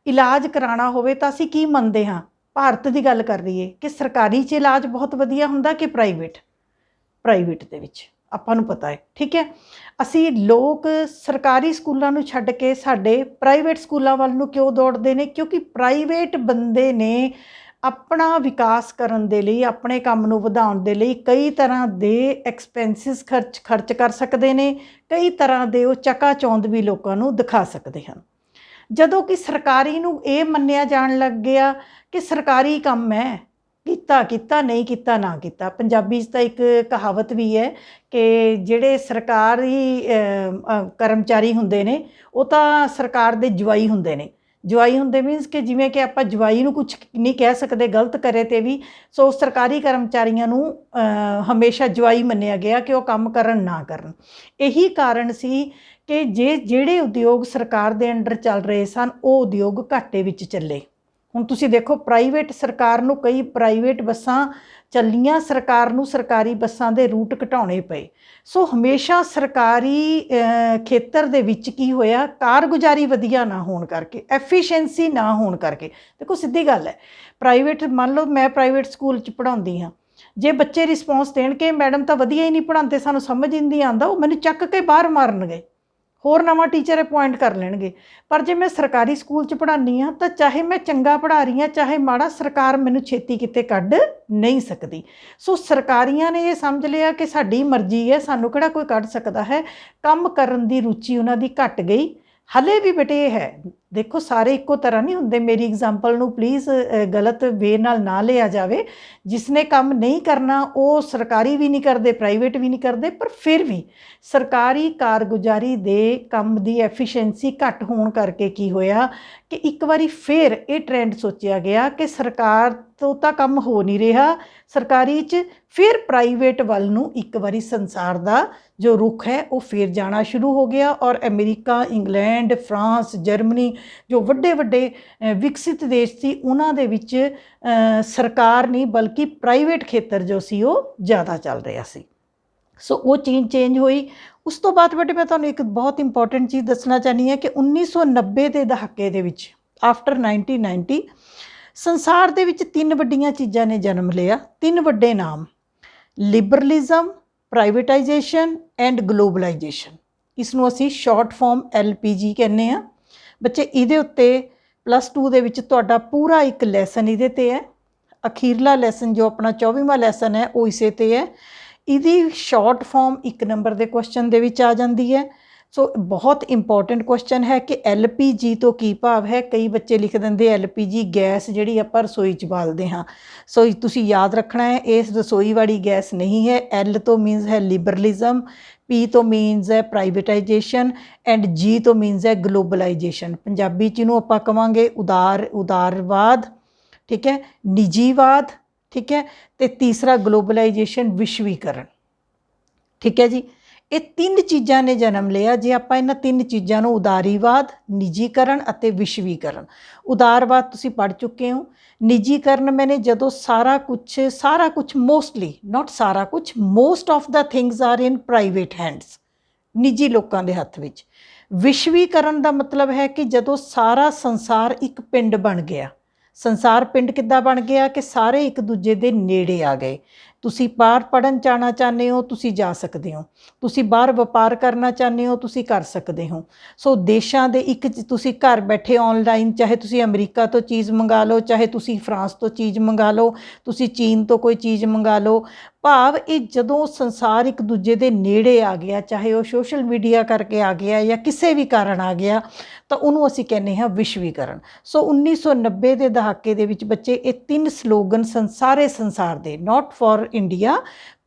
इलाज कराना होवे तां असीं की मनदे हां, भारत की गल कर रही है कि सरकारी च इलाज बहुत वधिया हुंदा कि प्राइवेट दे विच आपां नूं पता है। ठीक है, असी लोग सरकारी स्कूलों नूं छड्ड के साडे प्राइवेट स्कूलों वाल नूं क्यों दौड़दे ने? क्योंकि प्राइवेट बंदे ने अपना विकास करन दे लई, अपने काम नूं वधाउण दे लई कई तरह दे एक्सपेंसिस खर्च कर सकते हैं, कई तरह दे वो चकाचौंध भी लोगों नूं दिखा सकते हैं। जदों कि सरकारी नूं ये मन्निया जाण लग गया कि सरकारी काम है, किता नहीं किता ना किता। पंजाबी च तां एक कहावत भी है कि जिहड़े सरकारी करमचारी हुंदे ने वो तां सरकार दे जवाई हुंदे ने। जवाई हुंदे मीनस कि जिवें कि आपां जवाई नूं कुछ नहीं कह सकते गलत करे ते भी, सो सरकारी करमचारियों नूं हमेशा जवाई मन्निया गया कि वो काम करन ना करन। यही कारण सी कि जिहड़े उद्योग सरकार दे अंडर चल रहे सन वो उद्योग घाटे विच चले। हुण तुसीं देखो प्राइवेट सरकार नूं कई प्राइवेट बसां ਚੱਲੀਆਂ, सरकार नूं सरकारी बसां दे रूट घटाउणे पए। सो हमेशा सरकारी खेतर दे विच की होया, कारगुजारी वधिया ना होण करके, एफिशिएंसी ना होण करके। देखो सीधी गल है, प्राइवेट मान लो मैं प्राइवेट स्कूल च पढ़ाउंदी हाँ, जे बच्चे रिस्पॉन्स देण कि मैडम तां वधिया ही नहीं पढ़ाਉਂਦੇ, सानूं समझ ही नहीं आंदा, वो मैनूं चक के बाहर मारनगे, होर नवां टीचर अपॉइंट कर लेणगे। पर जे मैं सरकारी स्कूल च पढ़ानी हाँ तो चाहे मैं चंगा पढ़ा रही हाँ चाहे माड़ा, सरकार मैनूं छेती किते कढ नहीं सकती। सो सरकारियां ने ये समझ लिया कि साडी मर्जी है, सानूं किहड़ा कोई कढ सकदा है। काम करन दी रुचि उन्हां दी घट गई। हले भी बेटे है, देखो सारे इक्को तरह नहीं हुंदे, मेरी एग्जाम्पल नूं प्लीज़ गलत वे नाल ना लिया जाए। जिसने काम नहीं करना वो सरकारी भी नहीं करते, प्राइवेट भी नहीं करते, पर फिर भी सरकारी कारगुजारी दे काम दी एफिशिएंसी घट होण करके की होया कि एक बारी फिर ये ट्रेंड सोचिया गया कि सरकार तो तां काम हो नहीं रहा सरकारी च, फिर प्राइवेट वाल नूं एक बारी संसार दा जो रुख है वो फिर जाना शुरू हो गया। और अमेरीका, इंग्लैंड, फ्रांस, जर्मनी जो वड्डे वड्डे विकसित देश सी उन्हां दे विच सरकार नहीं बल्कि प्राइवेट खेतर जो सी वो ज़्यादा चल रहा सी। सो वो चेंज हुई। उस तो बाद बेटे मैं तुहानूं एक बहुत इंपॉर्टेंट चीज़ दसना चाहनी है कि 1990 के दहाके दे विच आफ्टर 1990 संसार दे विच 3 वड्डियां चीज़ां ने जन्म लिया, 3 वड्डे नाम, लिबरलिज्म, प्राइवेटाइजेशन एंड ग्लोबलाइजेशन। इसनूं असीं शॉर्ट फॉर्म LPG कहने आ। बच्चे इहदे उत्ते +2 दे विच तुहाडा पूरा एक लैसन इहदे ते है, अखीरला लैसन जो अपना 24वां लैसन है वो इसे ते है। इहदी शॉर्ट फॉर्म 1 नंबर के क्वेश्चन दे विच आ जांदी है। सो बहुत इंपॉर्टेंट क्वेश्चन है कि LPG तो की भाव है। कई बच्चे लिख देंगे LPG गैस जिहड़ी आपां रसोई च बालदे हाँ। सो तुसीं याद रखना है इस रसोई वाली गैस नहीं है। L तो मीनस है लिबरलिज्म, P तो मीनस है प्राइवेटाइजेशन एंड G तो मीनस है ग्लोबलाइजेशन। पंजाबी च इहनूं आपां कहांगे उदारवाद, ठीक है, निजीवाद, ठीक है, तो तीसरा ग्लोबलाइजेशन विश्वीकरण। ठीक है जी, ये 3 चीज़ां ने जन्म लिया। जे आपां इन्हां 3 चीज़ां नूं उदारीवाद, निजीकरण अते विश्वीकरण। उदारवाद तुसीं पढ़ चुके हो। निजीकरण मैंने जदों सारा कुछ मोस्टली नॉट सारा कुछ, most of the things are in private hands, निजी लोगों के हत्थ विच। विश्वीकरण का मतलब है कि जदों सारा संसार एक पिंड बन गया। संसार पिंड किद्दां बन गया कि सारे एक दूजे दे नेड़े आ गए। ਤੁਸੀਂ ਬਾਹਰ ਪੜ੍ਹਨ ਜਾਣਾ ਚਾਹੁੰਦੇ ਹੋ, ਤੁਸੀਂ ਜਾ ਸਕਦੇ ਹੋ। ਤੁਸੀਂ ਬਾਹਰ ਵਪਾਰ ਕਰਨਾ ਚਾਹੁੰਦੇ ਹੋ, ਤੁਸੀਂ ਕਰ ਸਕਦੇ ਹੋ। ਸੋ ਦੇਸ਼ਾਂ ਦੇ ਇੱਕ ਤੁਸੀਂ ਘਰ ਬੈਠੇ ਆਨਲਾਈਨ, ਚਾਹੇ ਤੁਸੀਂ ਅਮਰੀਕਾ ਤੋਂ ਚੀਜ਼ ਮੰਗਾ ਲਓ, ਚਾਹੇ ਤੁਸੀਂ ਫਰਾਂਸ ਤੋਂ ਚੀਜ਼ ਮੰਗਾ ਲਓ, ਤੁਸੀਂ ਚੀਨ ਤੋਂ ਕੋਈ ਚੀਜ਼ ਮੰਗਾ ਲਓ। ਭਾਵ ਇਹ ਜਦੋਂ ਸੰਸਾਰ ਇੱਕ ਦੂਜੇ ਦੇ ਨੇੜੇ ਆ ਗਿਆ, ਚਾਹੇ ਉਹ ਸੋਸ਼ਲ ਮੀਡੀਆ ਕਰਕੇ ਆ ਗਿਆ ਜਾਂ ਕਿਸੇ ਵੀ ਕਾਰਨ ਆ ਗਿਆ, ਤਾਂ ਉਹਨੂੰ ਅਸੀਂ ਕਹਿੰਦੇ ਹਾਂ ਵਿਸ਼ਵੀਕਰਨ। ਸੋ 1990 ਦੇ ਦਹਾਕੇ ਦੇ ਵਿੱਚ ਬੱਚੇ ਇਹ 3 ਸਲੋਗਨ ਸਾਰੇ ਸੰਸਾਰ ਦੇ, ਨਾਟ ਫॉर ਇੰਡੀਆ,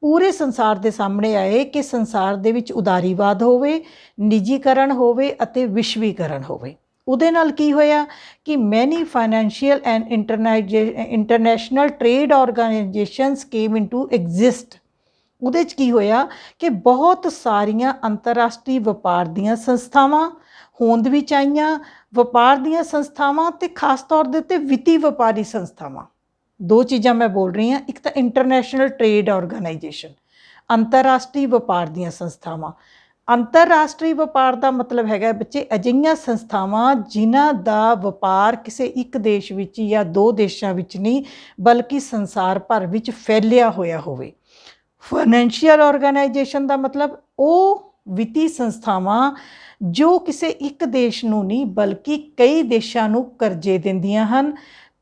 ਪੂਰੇ ਸੰਸਾਰ ਦੇ ਸਾਹਮਣੇ ਆਏ ਕਿ ਸੰਸਾਰ ਦੇ ਵਿੱਚ ਉਦਾਰੀਵਾਦ ਹੋਵੇ, ਨਿੱਜੀਕਰਨ ਹੋਵੇ ਅਤੇ ਵਿਸ਼ਵੀਕਰਨ ਹੋਵੇ। ਉਹਦੇ ਨਾਲ ਕੀ ਹੋਇਆ ਕਿ ਮੈਨੀ financial and international trade organisations came into exist. ਉਹਦੇ 'ਚ ਕੀ ਹੋਇਆ ਕਿ ਬਹੁਤ ਸਾਰੀਆਂ ਅੰਤਰਰਾਸ਼ਟਰੀ ਵਪਾਰ ਦੀਆਂ ਸੰਸਥਾਵਾਂ ਹੋਂਦ ਵਿੱਚ ਆਈਆਂ। ਵਪਾਰ ਦੀਆਂ ਸੰਸਥਾਵਾਂ ਅਤੇ ਖਾਸ ਤੌਰ ਦੇ ਉੱਤੇ ਵਿੱਤੀ ਵਪਾਰੀ ਸੰਸਥਾਵਾਂ। 2 ਚੀਜ਼ਾਂ ਮੈਂ ਬੋਲ ਰਹੀ ਹਾਂ, ਇੱਕ ਤਾਂ ਇੰਟਰਨੈਸ਼ਨਲ ਟ੍ਰੇਡ ਆਰਗੇਨਾਈਜੇਸ਼ਨ, ਅੰਤਰਰਾਸ਼ਟਰੀ ਵਪਾਰ ਦੀਆਂ ਸੰਸਥਾਵਾਂ। ਅੰਤਰਰਾਸ਼ਟਰੀ ਵਪਾਰ ਦਾ ਮਤਲਬ ਹੈਗਾ ਬੱਚੇ ਅਜਿਹੀਆਂ ਸੰਸਥਾਵਾਂ ਜਿਨ੍ਹਾਂ ਦਾ ਵਪਾਰ ਕਿਸੇ ਇੱਕ ਦੇਸ਼ ਵਿੱਚ ਜਾਂ 2 ਦੇਸ਼ਾਂ ਵਿੱਚ ਨਹੀਂ, ਬਲਕਿ ਸੰਸਾਰ ਭਰ ਵਿੱਚ ਫੈਲਿਆ ਹੋਇਆ ਹੋਵੇ। ਫਾਈਨੈਂਸ਼ੀਅਲ ਆਰਗੇਨਾਈਜੇਸ਼ਨ ਦਾ ਮਤਲਬ ਉਹ ਵਿੱਤੀ ਸੰਸਥਾਵਾਂ ਜੋ ਕਿਸੇ ਇੱਕ ਦੇਸ਼ ਨੂੰ ਨਹੀਂ, ਬਲਕਿ ਕਈ ਦੇਸ਼ਾਂ ਨੂੰ ਕਰਜ਼ੇ ਦਿੰਦੀਆਂ ਹਨ,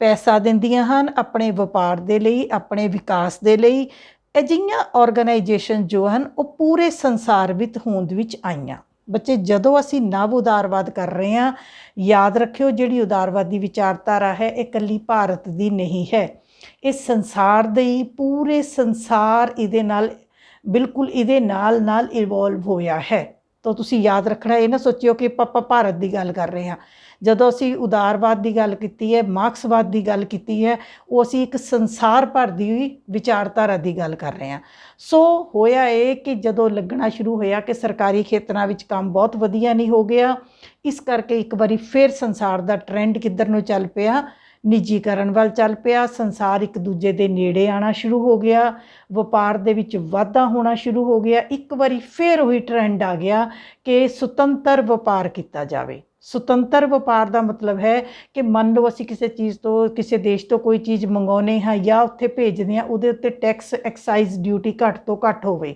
ਪੈਸਾ ਦਿੰਦੀਆਂ ਹਨ ਆਪਣੇ ਵਪਾਰ ਦੇ ਲਈ, ਆਪਣੇ ਵਿਕਾਸ ਦੇ ਲਈ। ਅਜਿਹੀਆਂ ਆਰਗੇਨਾਈਜੇਸ਼ਨ ਜੋ ਹਨ ਉਹ ਪੂਰੇ ਸੰਸਾਰ ਵਿੱਚ ਹੋਂਦ ਵਿੱਚ ਆਈਆਂ। ਬੱਚੇ ਜਦੋਂ ਅਸੀਂ ਨਵ ਉਦਾਰਵਾਦ ਕਰ ਰਹੇ ਹਾਂ, ਯਾਦ ਰੱਖਿਓ ਜਿਹੜੀ ਉਦਾਰਵਾਦੀ ਵਿਚਾਰਧਾਰਾ ਹੈ ਇਹ ਇਕੱਲੀ ਭਾਰਤ ਦੀ ਨਹੀਂ ਹੈ, ਇਹ ਸੰਸਾਰ ਦੀ, ਪੂਰੇ ਸੰਸਾਰ ਇਹਦੇ ਨਾਲ ਬਿਲਕੁਲ ਇਹਦੇ ਨਾਲ ਇਵੋਲਵ ਹੋਇਆ ਹੈ। ਤਾਂ ਤੁਸੀਂ ਯਾਦ ਰੱਖਣਾ, ਇਹ ਨਾ ਸੋਚਿਓ ਕਿ ਆਪਾਂ ਭਾਰਤ ਦੀ ਗੱਲ ਕਰ ਰਹੇ ਹਾਂ। ਜਦੋਂ ਅਸੀਂ ਉਦਾਰਵਾਦ ਦੀ ਗੱਲ ਕੀਤੀ ਹੈ, ਮਾਰਕਸਵਾਦ ਦੀ ਗੱਲ ਕੀਤੀ ਹੈ, ਉਹ ਅਸੀਂ ਇੱਕ ਸੰਸਾਰ ਭਰ ਦੀ ਵਿਚਾਰਧਾਰਾ ਦੀ ਗੱਲ ਕਰ ਰਹੇ ਹਾਂ। ਸੋ ਹੋਇਆ ਇਹ ਕਿ ਜਦੋਂ ਲੱਗਣਾ ਸ਼ੁਰੂ ਹੋਇਆ ਕਿ ਸਰਕਾਰੀ ਖੇਤਰਾਂ ਵਿੱਚ ਕੰਮ ਬਹੁਤ ਵਧੀਆ ਨਹੀਂ ਹੋ ਗਿਆ, ਇਸ ਕਰਕੇ ਇੱਕ ਵਾਰੀ ਫਿਰ ਸੰਸਾਰ ਦਾ ਟ੍ਰੈਂਡ ਕਿੱਧਰ ਨੂੰ ਚੱਲ ਪਿਆ, ਨਿੱਜੀਕਰਨ ਵੱਲ ਚੱਲ ਪਿਆ। ਸੰਸਾਰ ਇੱਕ ਦੂਜੇ ਦੇ ਨੇੜੇ ਆਉਣਾ ਸ਼ੁਰੂ ਹੋ ਗਿਆ, ਵਪਾਰ ਦੇ ਵਿੱਚ ਵਾਧਾ ਹੋਣਾ ਸ਼ੁਰੂ ਹੋ ਗਿਆ। ਇੱਕ ਵਾਰੀ ਫਿਰ ਉਹੀ ਟ੍ਰੈਂਡ ਆ ਗਿਆ ਕਿ ਸੁਤੰਤਰ ਵਪਾਰ ਕੀਤਾ ਜਾਵੇ। ਸੁਤੰਤਰ ਵਪਾਰ ਦਾ ਮਤਲਬ ਹੈ ਕਿ ਮੰਨ ਲਓ ਅਸੀਂ ਕਿਸੇ ਚੀਜ਼ ਤੋਂ, ਕਿਸੇ ਦੇਸ਼ ਤੋਂ ਕੋਈ ਚੀਜ਼ ਮੰਗਾਉਂਦੇ ਹਾਂ ਜਾਂ ਉੱਥੇ ਭੇਜਦੇ ਹਾਂ, ਉਹਦੇ ਉੱਤੇ ਟੈਕਸ, ਐਕਸਾਈਜ਼ ਡਿਊਟੀ ਘੱਟ ਤੋਂ ਘੱਟ ਹੋਵੇ,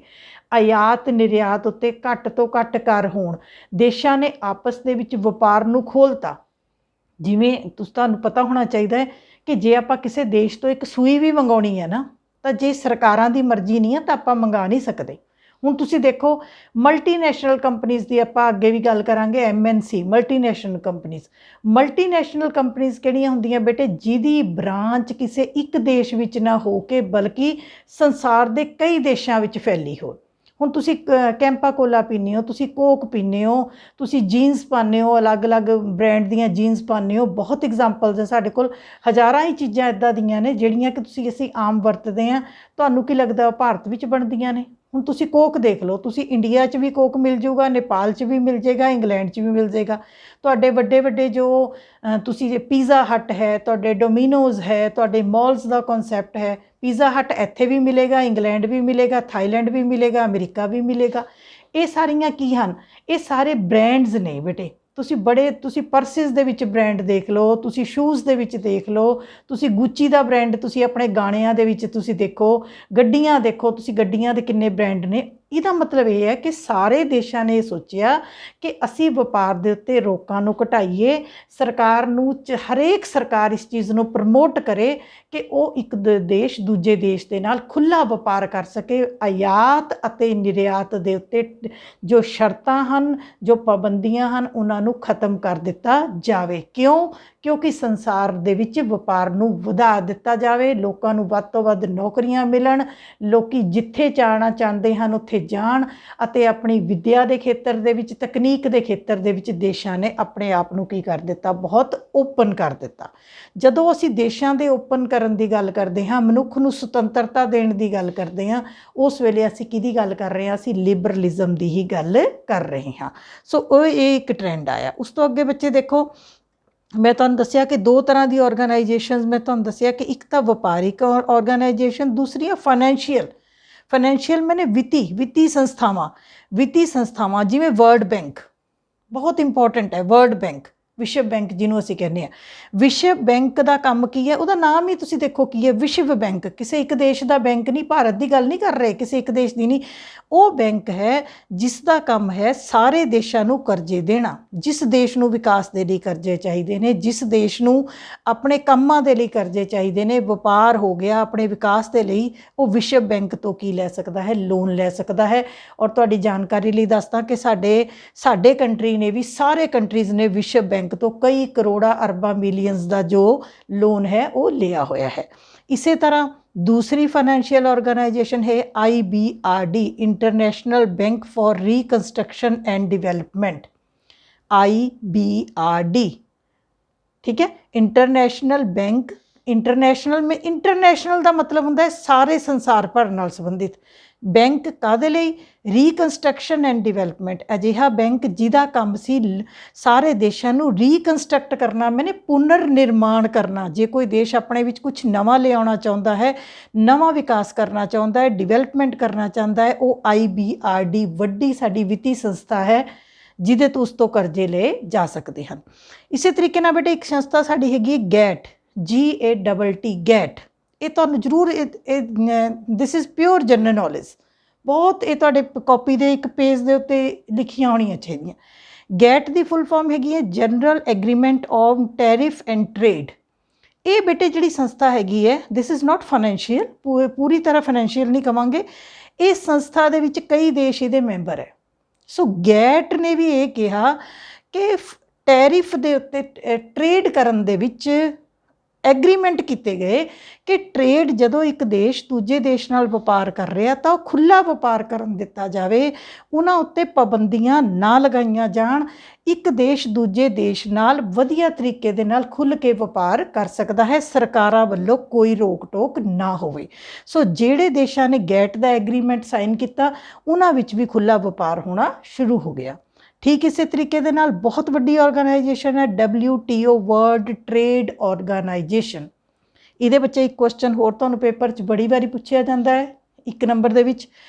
ਆਯਾਤ ਨਿਰਯਾਤ ਉੱਤੇ ਘੱਟ ਤੋਂ ਘੱਟ ਕਰ ਹੋਣ। ਦੇਸ਼ਾਂ ਨੇ ਆਪਸ ਦੇ ਵਿੱਚ ਵਪਾਰ ਨੂੰ ਖੋਲ੍ਹਤਾ। ਜਿਵੇਂ ਤੁਹਾਨੂੰ ਪਤਾ ਹੋਣਾ ਚਾਹੀਦਾ ਹੈ ਕਿ ਜੇ ਆਪਾਂ ਕਿਸੇ ਦੇਸ਼ ਤੋਂ ਇੱਕ ਸੂਈ ਵੀ ਮੰਗਾਉਣੀ ਹੈ ਨਾ, ਤਾਂ ਜੇ ਸਰਕਾਰਾਂ ਦੀ ਮਰਜ਼ੀ ਨਹੀਂ ਹੈ ਤਾਂ ਆਪਾਂ ਮੰਗਾ ਨਹੀਂ ਸਕਦੇ। ਹੁਣ ਤੁਸੀਂ ਦੇਖੋ ਮਲਟੀਨੈਸ਼ਨਲ ਕੰਪਨੀਜ਼ ਦੀ ਆਪਾਂ ਅੱਗੇ ਵੀ ਗੱਲ ਕਰਾਂਗੇ, MNC multinational companies. Multinational companies ਕਿਹੜੀਆਂ ਹੁੰਦੀਆਂ ਬੇਟੇ, ਜਿਹਦੀ ਬ੍ਰਾਂਚ ਕਿਸੇ ਇੱਕ ਦੇਸ਼ ਵਿੱਚ ਨਾ ਹੋ ਕੇ ਬਲਕਿ ਸੰਸਾਰ ਦੇ ਕਈ ਦੇਸ਼ਾਂ ਵਿੱਚ ਫੈਲੀ ਹੋ। ਹੁਣ ਤੁਸੀਂ ਕੈਂਪਾ ਕੋਲਾ ਪੀਂਦੇ ਹੋ, ਤੁਸੀਂ ਕੋਕ ਪੀਂਦੇ ਹੋ, ਤੁਸੀਂ ਜੀਨਸ ਪਾਉਂਦੇ ਹੋ, ਅਲੱਗ-ਅਲੱਗ ਬ੍ਰਾਂਡ ਦੀਆਂ ਜੀਨਸ ਪਾਉਂਦੇ ਹੋ। ਬਹੁਤ ਐਗਜ਼ਾਮਪਲਸ ਹੈ ਸਾਡੇ ਕੋਲ, ਹਜ਼ਾਰਾਂ ਹੀ ਚੀਜ਼ਾਂ ਇੱਦਾਂ ਦੀਆਂ ਨੇ ਜਿਹੜੀਆਂ ਕਿ ਅਸੀਂ ਆਮ ਵਰਤਦੇ ਹਾਂ। ਤੁਹਾਨੂੰ ਕੀ ਲੱਗਦਾ ਭਾਰਤ ਵਿੱਚ ਬਣਦੀਆਂ ਨੇ? ਹੁਣ ਤੁਸੀਂ ਕੋਕ ਦੇਖ ਲਓ, ਤੁਸੀਂ ਇੰਡੀਆ 'ਚ ਵੀ ਕੋਕ ਮਿਲ ਜਾਊਗਾ, ਨੇਪਾਲ 'ਚ ਵੀ ਮਿਲ ਜਾਏਗਾ, ਇੰਗਲੈਂਡ 'ਚ ਵੀ ਮਿਲ ਜਾਏਗਾ। ਤੁਹਾਡੇ ਵੱਡੇ ਜੋ ਤੁਸੀਂ ਪੀਜ਼ਾ ਹੱਟ ਹੈ, ਤੁਹਾਡੇ ਡੋਮੀਨੋਜ਼ ਹੈ, ਤੁਹਾਡੇ ਮੌਲਸ ਦਾ ਕਨਸੈਪਟ ਹੈ, ਪੀਜ਼ਾ ਹੱਟ ਇੱਥੇ ਵੀ ਮਿਲੇਗਾ, ਇੰਗਲੈਂਡ ਵੀ ਮਿਲੇਗਾ, ਥਾਈਲੈਂਡ ਵੀ ਮਿਲੇਗਾ, ਅਮਰੀਕਾ ਵੀ ਮਿਲੇਗਾ। ਇਹ ਸਾਰੀਆਂ ਕੀ ਹਨ? ਇਹ ਸਾਰੇ ਬ੍ਰਾਂਡਸ ਨੇ ਬੇਟੇ। ਤੁਸੀਂ ਪਰਸਿਸ ਦੇ ਵਿੱਚ ਬ੍ਰਾਂਡ ਦੇਖ ਲਓ, ਤੁਸੀਂ ਸ਼ੂਜ਼ ਦੇ ਵਿੱਚ ਦੇਖ ਲਓ, ਤੁਸੀਂ ਗੁੱਚੀ ਦਾ ਬ੍ਰਾਂਡ ਤੁਸੀਂ ਆਪਣੇ ਗਾਣਿਆਂ ਦੇ ਵਿੱਚ ਤੁਸੀਂ ਦੇਖੋ, ਗੱਡੀਆਂ ਦੇਖੋ, ਤੁਸੀਂ ਗੱਡੀਆਂ ਦੇ ਕਿੰਨੇ ਬ੍ਰਾਂਡ ਨੇ। ਇਹਦਾ ਮਤਲਬ ਇਹ ਹੈ ਕਿ ਸਾਰੇ ਦੇਸ਼ਾਂ ਨੇ ਇਹ ਸੋਚਿਆ ਕਿ ਅਸੀਂ ਵਪਾਰ ਦੇ ਉੱਤੇ ਰੋਕਾਂ ਨੂੰ ਘਟਾਈਏ। ਸਰਕਾਰ ਨੂੰ ਹਰੇਕ ਸਰਕਾਰ ਇਸ ਚੀਜ਼ ਨੂੰ ਪ੍ਰਮੋਟ ਕਰੇ ਕਿ ਉਹ ਇੱਕ ਦੇਸ਼ ਦੂਜੇ ਦੇਸ਼ ਦੇ ਨਾਲ ਖੁੱਲ੍ਹਾ ਵਪਾਰ ਕਰ ਸਕੇ। ਆਯਾਤ ਅਤੇ ਨਿਰਯਾਤ ਦੇ ਉੱਤੇ ਜੋ ਸ਼ਰਤਾਂ ਹਨ, ਜੋ ਪਾਬੰਦੀਆਂ ਹਨ, ਉਹਨਾਂ ਨੂੰ ਖਤਮ ਕਰ ਦਿੱਤਾ ਜਾਵੇ। ਕਿਉਂ? ਕਿਉਂਕਿ ਸੰਸਾਰ ਦੇ ਵਿੱਚ ਵਪਾਰ ਨੂੰ ਵਧਾ ਦਿੱਤਾ ਜਾਵੇ, ਲੋਕਾਂ ਨੂੰ ਵੱਧ ਤੋਂ ਵੱਧ ਨੌਕਰੀਆਂ ਮਿਲਣ, ਲੋਕੀ ਜਿੱਥੇ ਜਾਣਾ ਚਾਹੁੰਦੇ ਹਨ ਉੱਥੇ ਜਾਣ, ਅਤੇ ਆਪਣੀ ਵਿੱਦਿਆ ਦੇ ਖੇਤਰ ਦੇ ਵਿੱਚ, ਤਕਨੀਕ ਦੇ ਖੇਤਰ ਦੇ ਵਿੱਚ ਦੇਸ਼ਾਂ ਨੇ ਆਪਣੇ ਆਪ ਨੂੰ ਕੀ ਕਰ ਦਿੱਤਾ? ਬਹੁਤ ਓਪਨ ਕਰ ਦਿੱਤਾ। ਜਦੋਂ ਅਸੀਂ ਦੇਸ਼ਾਂ ਦੇ ਓਪਨ ਕਰਨ ਦੀ ਗੱਲ ਕਰਦੇ ਹਾਂ, ਮਨੁੱਖ ਨੂੰ ਸੁਤੰਤਰਤਾ ਦੇਣ ਦੀ ਗੱਲ ਕਰਦੇ ਹਾਂ, ਉਸ ਵੇਲੇ ਅਸੀਂ ਕਿਹਦੀ ਗੱਲ ਕਰ ਰਹੇ ਹਾਂ? ਅਸੀਂ ਲਿਬਰਲਿਜ਼ਮ ਦੀ ਹੀ ਗੱਲ ਕਰ ਰਹੇ ਹਾਂ। ਸੋ ਇਹ ਇੱਕ ਟ੍ਰੈਂਡ ਆਇਆ। ਉਸ ਤੋਂ ਅੱਗੇ ਬੱਚੇ ਦੇਖੋ, ਮੈਂ ਤੁਹਾਨੂੰ ਦੱਸਿਆ ਕਿ 2 ਤਰ੍ਹਾਂ ਦੀ ਆਰਗੇਨਾਈਜੇਸ਼ਨਸ, ਮੈਂ ਤੁਹਾਨੂੰ ਦੱਸਿਆ ਕਿ ਇੱਕ ਤਾਂ ਵਪਾਰਿਕ ਆਰਗੇਨਾਈਜੇਸ਼ਨ, ਦੂਸਰੀ ਫਾਈਨੈਂਸ਼ੀਅਲ ਮੈਨੇ ਵਿੱਤੀ ਸੰਸਥਾਵਾਂ ਜਿਵੇਂ ਵਰਲਡ ਬੈਂਕ, ਬਹੁਤ ਇੰਪੋਰਟੈਂਟ ਹੈ ਵਰਲਡ ਬੈਂਕ। ਵਿਸ਼ਵ ਬੈਂਕ ਜਿਹਨੂੰ ਅਸੀਂ ਕਹਿੰਦੇ ਆ। ਵਿਸ਼ਵ ਬੈਂਕ ਦਾ ਕੰਮ ਕੀ ਹੈ, ਉਹਦਾ ਨਾਮ ਹੀ ਤੁਸੀਂ ਦੇਖੋ ਕੀ ਹੈ, ਵਿਸ਼ਵ ਬੈਂਕ। ਕਿਸੇ ਇੱਕ ਦੇਸ਼ ਦਾ ਬੈਂਕ ਨਹੀਂ, ਭਾਰਤ ਦੀ ਗੱਲ ਨਹੀਂ ਕਰ ਰਹੇ, ਕਿਸੇ ਇੱਕ ਦੇਸ਼ ਦੀ ਨਹੀਂ। ਉਹ ਬੈਂਕ ਹੈ ਜਿਸ ਦਾ ਕੰਮ ਹੈ ਸਾਰੇ ਦੇਸ਼ਾਂ ਨੂੰ ਕਰਜ਼ੇ ਦੇਣਾ। ਜਿਸ ਦੇਸ਼ ਨੂੰ ਵਿਕਾਸ ਦੇ ਲਈ ਕਰਜ਼ੇ ਚਾਹੀਦੇ ਨੇ, ਜਿਸ ਦੇਸ਼ ਨੂੰ ਆਪਣੇ ਕੰਮਾਂ ਦੇ ਲਈ ਕਰਜ਼ੇ ਚਾਹੀਦੇ ਨੇ, ਵਪਾਰ ਹੋ ਗਿਆ ਆਪਣੇ ਵਿਕਾਸ ਦੇ ਲਈ, ਉਹ ਵਿਸ਼ਵ ਬੈਂਕ ਤੋਂ ਕੀ ਲੈ ਸਕਦਾ ਹੈ, ਲੋਨ ਲੈ ਸਕਦਾ ਹੈ। ਔਰ ਤੁਹਾਡੀ ਜਾਣਕਾਰੀ ਲਈ ਦੱਸਦਾ ਕਿ ਸਾਡੇ ਕੰਟਰੀ ਨੇ ਵੀ, ਸਾਰੇ ਕੰਟਰੀਜ਼ ਨੇ ਵਿਸ਼ਵ ਬੈਂਕ ਤੋਂ ਕਈ ਕਰੋੜਾਂ ਅਰਬਾਂ ਮਿਲੀਅਨਸ ਦਾ ਜੋ ਲੋਨ ਹੈ ਉਹ ਲਿਆ ਹੋਇਆ ਹੈ। ਇਸੇ ਤਰ੍ਹਾਂ दूसरी फाइनेंशियल ऑर्गेनाइजेशन है IBRD, international bank for reconstruction and development, IBRD, ठीक है। इंटरनेशनल बैंक, इंटरनेशनल में इंटरनेशनल का मतलब होंदा है सारे संसार भर नाल संबंधित। बैंक काहदे लई, रीकंस्ट्रक्शन एंड डिवेलपमेंट, अजिहा बैंक जिहदा काम सी सारे देशां नूं रीकंस्ट्रक्ट करना, मैंने पुनर्निर्माण करना। जे कोई देश अपने विच कुछ नवां लियाउणा चाहुंदा है, नवां विकास करना चाहुंदा है, डिवेलपमेंट करना चाहुंदा है, वो IBRD वड्डी साडी वित्ती संस्था है जिहदे तो उस तो करजे ले जा सकते हैं। इसे तरीके नाल बेटे एक संस्था साडी हैगी गैट, GATT, गैट। ये तुहानूं जरूर this is pure general knowledge, बहुत ये तुहाडे कॉपी दे एक पेज दे उत्ते लिखियां होणीआं चाहीदियां। गैट दी फुल फॉर्म हैगी है general agreement on tariff and trade. ये बेटे जिहड़ी संस्था हैगी है, दिस इज़ नॉट फाइनेंशियल, पूरी तरह फाइनेंशियल नहीं कवांगे। इस संस्था दे विच कई देश इहदे मैंबर है। सो गैट ने भी ये कहा कि टैरिफ दे उत्ते ट्रेड करन दे विच एग्रीमेंट किए गए कि ट्रेड जदों एक देश दूजे देश नाल व्यापार कर रहा तो खुला व्यापार करन दिता जाए, उन्हां उत्ते पाबंदियां ना लगाईयां जाण, एक देश दूजे देश नाल वधिया तरीके दे नाल खुल के व्यापार कर सकदा है, सरकारां वल्लों कोई रोक टोक ना होवे। सो जिहड़े देशां ने गैट दा एग्रीमेंट साइन किया उन्हां विच भी खुला व्यापार होना शुरू हो गया। ठीक इस तरीके दे नाल बहुत वड्डी ऑर्गेनाइजेशन है WTO, वर्ल्ड ट्रेड ऑर्गेनाइजेशन। इहदे बच्चे एक क्वेश्चन होर तुहानूं पेपर च बड़ी बारी पूछया जाता है 1 नंबर दे विच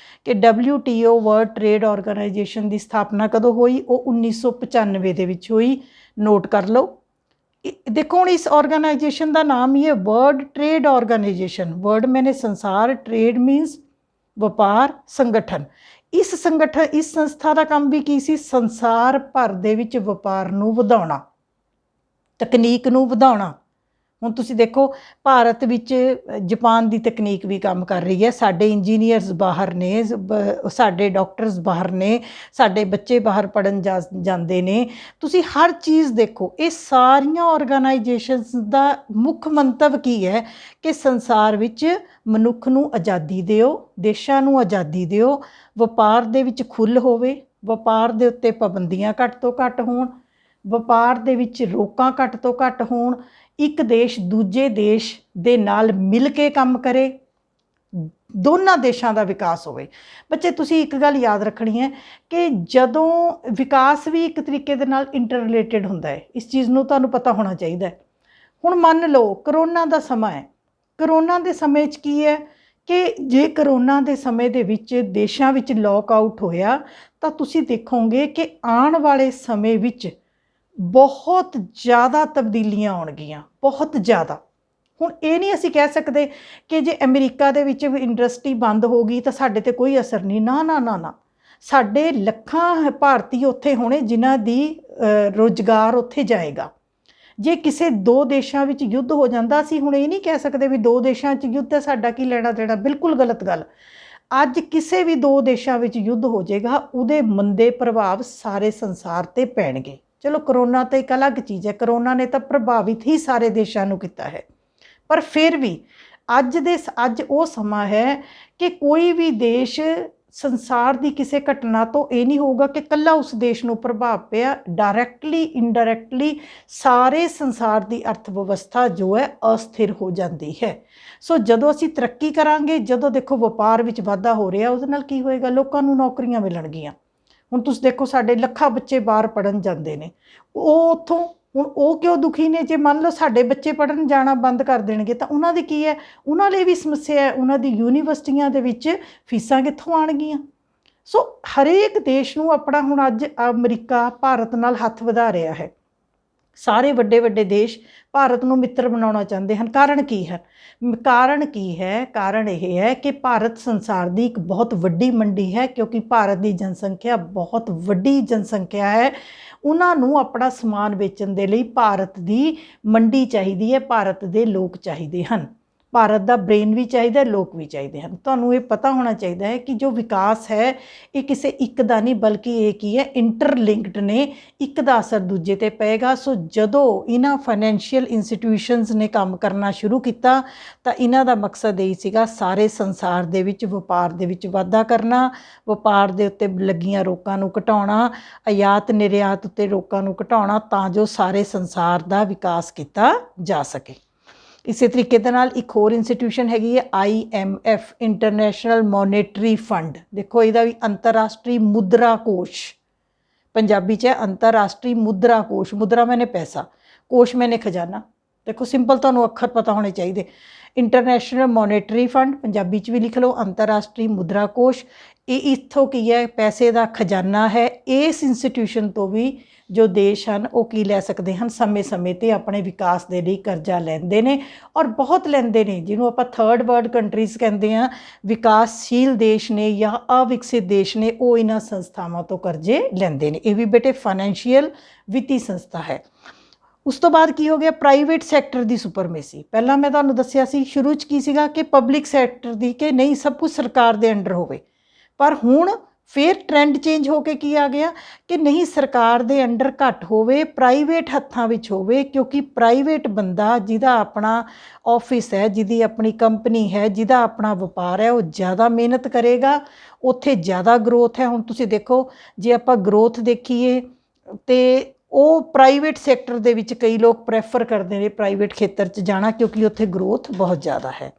कि WTO वर्ल्ड ट्रेड ऑर्गेनाइजेशन की स्थापना कदों हुई, वो 1995 दे विच हुई, नोट कर लो। देखो हुण इस ऑर्गेनाइजेशन का नाम ही है वर्ल्ड ट्रेड ऑर्गेनाइजेशन। वर्ल्ड मैंने संसार, ट्रेड मीनस व्यापार, संगठन। इस संस्था का काम भी की सी, संसार भर दे विच व्यापार नूं वधाउणा, तकनीक नूं वधाउणा। हुण तुसीं देखो भारत विच जापान की तकनीक भी काम कर रही है, साडे इंजीनियर्स बाहर ने, साडे डॉक्टर्स बाहर ने, साडे बच्चे बाहर पढ़न जांदे ने। तुसीं हर चीज़ देखो, ये सारियां ऑर्गेनाइजेशनस दा मुख मंतव की है कि संसार विच मनुख नूं आज़ादी दिओ, देशां नूं आज़ादी दिओ, व्यापार दे विच खुल होवे, व्यापार दे उत्ते पाबंदियां घट तो घट होण, व्यापार दे विच रोकां घट तो घट होण, एक देश दूजे देश दे नाल मिल के काम करे, दोनों देशों का विकास होवे। बच्चे तुसीं एक गल याद रखनी है कि जदों विकास भी एक तरीके दे नाल इंटर रिलेटिड हुंदा है, इस चीज़ नूं तुहानूं पता होना चाहिए। हुण मान लो करोना का समा है, करोना के समय की है कि जे करोना के समय दे विच देशां विच लॉकआउट होया तो तुसीं देखोगे कि आने वाले समय विच बहुत ज़्यादा तब्दीलियां आउणगियां, बहुत ज़्यादा। हुण ये नहीं असीं कह सकते कि जे अमेरिका दे विच इंडस्ट्री बंद हो गई तो साडे ते कोई असर नहीं, ना ना ना ना, साडे लखां भारती उत्थे होने जिन्हां दी रोजगार उत्थे जाएगा। जे किसी 2 देशों विच युद्ध हो जाता, असीं हुण ये नहीं कह सकते भी 2 देशों च युद्ध है, साडा की लेना देना, बिल्कुल गलत गल। अज किसी भी 2 देशों विच युद्ध हो जाएगा, उहदे मंदे प्रभाव सारे संसार ते पैणगे। चलो करोना तो एक अलग चीज़ है, करोना ने तो प्रभावित ही सारे देशों को किया है, पर फिर भी अज वो समा है कि कोई भी देश संसार की किसी घटना तो ये नहीं होगा कि कल्ला उस देश को प्रभाव पिया, डायरैक्टली इनडायरैक्टली सारे संसार की अर्थव्यवस्था जो है अस्थिर हो जाती है। सो जदों असीं तरक्की करांगे, जदों देखो व्यापार विच वाधा हो रहा, उहदे नाल की होएगा, लोकां नूं नौकरियां मिलणगियां। हुण तुसीं देखो साडे लखां बच्चे बाहर पढ़न जांदे ने, ਉਹ ਉੱਥੋਂ ਹੁਣ ਉਹ ਕਿਉਂ ਦੁਖੀ ਨੇ? ਜੇ ਮੰਨ ਲਓ ਸਾਡੇ ਬੱਚੇ ਪੜ੍ਹਨ ਜਾਣਾ ਬੰਦ ਕਰ ਦੇਣਗੇ ਤਾਂ ਉਹਨਾਂ ਦੀ ਕੀ ਹੈ, ਉਹਨਾਂ ਲਈ ਵੀ ਸਮੱਸਿਆ ਹੈ, ਉਹਨਾਂ ਦੀ ਯੂਨੀਵਰਸਿਟੀਆਂ ਦੇ ਵਿੱਚ ਫੀਸਾਂ ਕਿੱਥੋਂ ਆਉਣਗੀਆਂ? ਸੋ ਹਰੇਕ ਦੇਸ਼ ਨੂੰ ਆਪਣਾ, ਹੁਣ ਅੱਜ ਅਮਰੀਕਾ ਭਾਰਤ ਨਾਲ ਹੱਥ ਵਧਾ ਰਿਹਾ ਹੈ, ਸਾਰੇ ਵੱਡੇ ਵੱਡੇ ਦੇਸ਼ ਭਾਰਤ ਨੂੰ ਮਿੱਤਰ ਬਣਾਉਣਾ ਚਾਹੁੰਦੇ ਹਨ। ਕਾਰਨ ਕੀ ਹੈ? ਕਾਰਨ ਇਹ ਹੈ ਕਿ ਭਾਰਤ ਸੰਸਾਰ ਦੀ ਇੱਕ ਬਹੁਤ ਵੱਡੀ ਮੰਡੀ ਹੈ, ਕਿਉਂਕਿ ਭਾਰਤ ਦੀ ਜਨਸੰਖਿਆ ਬਹੁਤ ਵੱਡੀ ਜਨਸੰਖਿਆ ਹੈ। ਉਹਨਾਂ ਨੂੰ ਆਪਣਾ ਸਮਾਨ ਵੇਚਣ ਦੇ ਲਈ ਭਾਰਤ ਦੀ ਮੰਡੀ ਚਾਹੀਦੀ ਹੈ, ਭਾਰਤ ਦੇ ਲੋਕ ਚਾਹੀਦੇ ਹਨ, ਭਾਰਤ ਦਾ ਬ੍ਰੇਨ ਵੀ ਚਾਹੀਦਾ, ਲੋਕ ਵੀ ਚਾਹੀਦੇ ਹਨ। ਤੁਹਾਨੂੰ ਇਹ ਪਤਾ ਹੋਣਾ ਚਾਹੀਦਾ ਹੈ ਕਿ ਜੋ ਵਿਕਾਸ ਹੈ ਇਹ ਕਿਸੇ ਇੱਕ ਦਾ ਨਹੀਂ, ਬਲਕਿ ਇਹ ਕੀ ਹੈ, ਇੰਟਰਲਿੰਕਡ ਨੇ, ਇੱਕ ਦਾ ਅਸਰ ਦੂਜੇ ਤੇ ਪਏਗਾ। ਸੋ ਜਦੋਂ ਇਹਨਾਂ ਫਾਈਨੈਂਸ਼ੀਅਲ ਇੰਸਟੀਟਿਊਸ਼ਨਸ ਨੇ ਕੰਮ ਕਰਨਾ ਸ਼ੁਰੂ ਕੀਤਾ ਤਾਂ ਇਹਨਾਂ ਦਾ ਮਕਸਦ ਇਹ ਸੀਗਾ ਸਾਰੇ ਸੰਸਾਰ ਦੇ ਵਿੱਚ ਵਪਾਰ ਦੇ ਵਿੱਚ ਵਾਧਾ ਕਰਨਾ, ਵਪਾਰ ਦੇ ਉੱਤੇ ਲੱਗੀਆਂ ਰੋਕਾਂ ਨੂੰ ਘਟਾਉਣਾ, ਆਯਾਤ ਨਿਰਯਾਤ ਉੱਤੇ ਰੋਕਾਂ ਨੂੰ ਘਟਾਉਣਾ, ਤਾਂ ਜੋ ਸਾਰੇ ਸੰਸਾਰ ਦਾ ਵਿਕਾਸ ਕੀਤਾ ਜਾ ਸਕੇ। ਇਸੇ ਤਰੀਕੇ ਦੇ ਨਾਲ ਇੱਕ ਹੋਰ ਇੰਸਟੀਟਿਊਸ਼ਨ ਹੈਗੀ ਹੈ IMF, ਇੰਟਰਨੈਸ਼ਨਲ ਮੋਨੇਟਰੀ ਫੰਡ। ਦੇਖੋ ਇਹਦਾ ਵੀ ਅੰਤਰਰਾਸ਼ਟਰੀ ਮੁਦਰਾ ਕੋਸ਼, ਪੰਜਾਬੀ 'ਚ ਹੈ ਅੰਤਰਰਾਸ਼ਟਰੀ ਮੁਦਰਾ ਕੋਸ਼। ਮੁਦਰਾ ਮੈਨੇ ਪੈਸਾ, ਕੋਸ਼ ਮੈਨੇ ਖਜ਼ਾਨਾ। ਦੇਖੋ ਸਿੰਪਲ, ਤੁਹਾਨੂੰ ਅੱਖਰ ਪਤਾ ਹੋਣੇ ਚਾਹੀਦੇ। ਇੰਟਰਨੈਸ਼ਨਲ ਮੋਨੇਟਰੀ ਫੰਡ, ਪੰਜਾਬੀ 'ਚ ਵੀ ਲਿਖ ਲਓ ਅੰਤਰਰਾਸ਼ਟਰੀ ਮੁਦਰਾ ਕੋਸ਼। ਇਹ ਇੱਥੋਂ ਕੀ ਹੈ? ਪੈਸੇ ਦਾ ਖਜ਼ਾਨਾ ਹੈ। ਇਸ ਇੰਸਟੀਟਿਊਸ਼ਨ ਤੋਂ ਵੀ ਜੋ ਦੇਸ਼ ਹਨ ਉਹ ਕੀ ਲੈ ਸਕਦੇ ਹਨ? ਸਮੇਂ-ਸਮੇਂ 'ਤੇ ਆਪਣੇ ਵਿਕਾਸ ਦੇ ਲਈ ਕਰਜ਼ਾ ਲੈਂਦੇ ਨੇ, ਔਰ ਬਹੁਤ ਲੈਂਦੇ ਨੇ। ਜਿਹਨੂੰ ਆਪਾਂ ਥਰਡ ਵਰਲਡ ਕੰਟਰੀਜ਼ ਕਹਿੰਦੇ ਹਾਂ, ਵਿਕਾਸਸ਼ੀਲ ਦੇਸ਼ ਨੇ ਜਾਂ ਅਵਿਕਸਿਤ ਦੇਸ਼ ਨੇ, ਉਹ ਇਹਨਾਂ ਸੰਸਥਾਵਾਂ ਤੋਂ ਕਰਜ਼ੇ ਲੈਂਦੇ ਨੇ। ਇਹ ਵੀ ਬੇਟੇ ਫਾਈਨੈਂਸ਼ੀਅਲ ਵਿੱਤੀ ਸੰਸਥਾ ਹੈ। ਉਸ ਤੋਂ ਬਾਅਦ ਕੀ ਹੋ ਗਿਆ? ਪ੍ਰਾਈਵੇਟ ਸੈਕਟਰ ਦੀ ਸੁਪਰਮੇਸੀ। ਪਹਿਲਾਂ ਮੈਂ ਤੁਹਾਨੂੰ ਦੱਸਿਆ ਸੀ ਸ਼ੁਰੂ 'ਚ ਕੀ ਸੀਗਾ ਕਿ ਪਬਲਿਕ ਸੈਕਟਰ ਦੀ, ਕਿ ਨਹੀਂ ਸਭ ਕੁਝ ਸਰਕਾਰ ਦੇ ਅੰਡਰ ਹੋਵੇ, ਪਰ ਹੁਣ ਫਿਰ ਟ੍ਰੈਂਡ ਚੇਂਜ ਹੋ ਕੇ ਕੀ ਆ ਗਿਆ ਕਿ ਨਹੀਂ, ਸਰਕਾਰ ਦੇ ਅੰਡਰ ਘੱਟ ਹੋਵੇ, ਪ੍ਰਾਈਵੇਟ ਹੱਥਾਂ ਵਿੱਚ ਹੋਵੇ, ਕਿਉਂਕਿ ਪ੍ਰਾਈਵੇਟ ਬੰਦਾ ਜਿਹਦਾ ਆਪਣਾ ਆਫਿਸ ਹੈ, ਜਿਹਦੀ ਆਪਣੀ ਕੰਪਨੀ ਹੈ, ਜਿਹਦਾ ਆਪਣਾ ਵਪਾਰ ਹੈ, ਉਹ ਜ਼ਿਆਦਾ ਮਿਹਨਤ ਕਰੇਗਾ, ਉੱਥੇ ਜ਼ਿਆਦਾ ਗਰੋਥ ਹੈ। ਹੁਣ ਤੁਸੀਂ ਦੇਖੋ, ਜੇ ਆਪਾਂ ਗਰੋਥ ਦੇਖੀਏ ਤੇ ਉਹ ਪ੍ਰਾਈਵੇਟ ਸੈਕਟਰ ਦੇ ਵਿੱਚ ਕਈ ਲੋਕ ਪ੍ਰੈਫਰ ਕਰਦੇ ਨੇ ਪ੍ਰਾਈਵੇਟ ਖੇਤਰ 'ਚ ਜਾਣਾ, ਕਿਉਂਕਿ ਉੱਥੇ ਗਰੋਥ ਬਹੁਤ ਜ਼ਿਆਦਾ ਹੈ।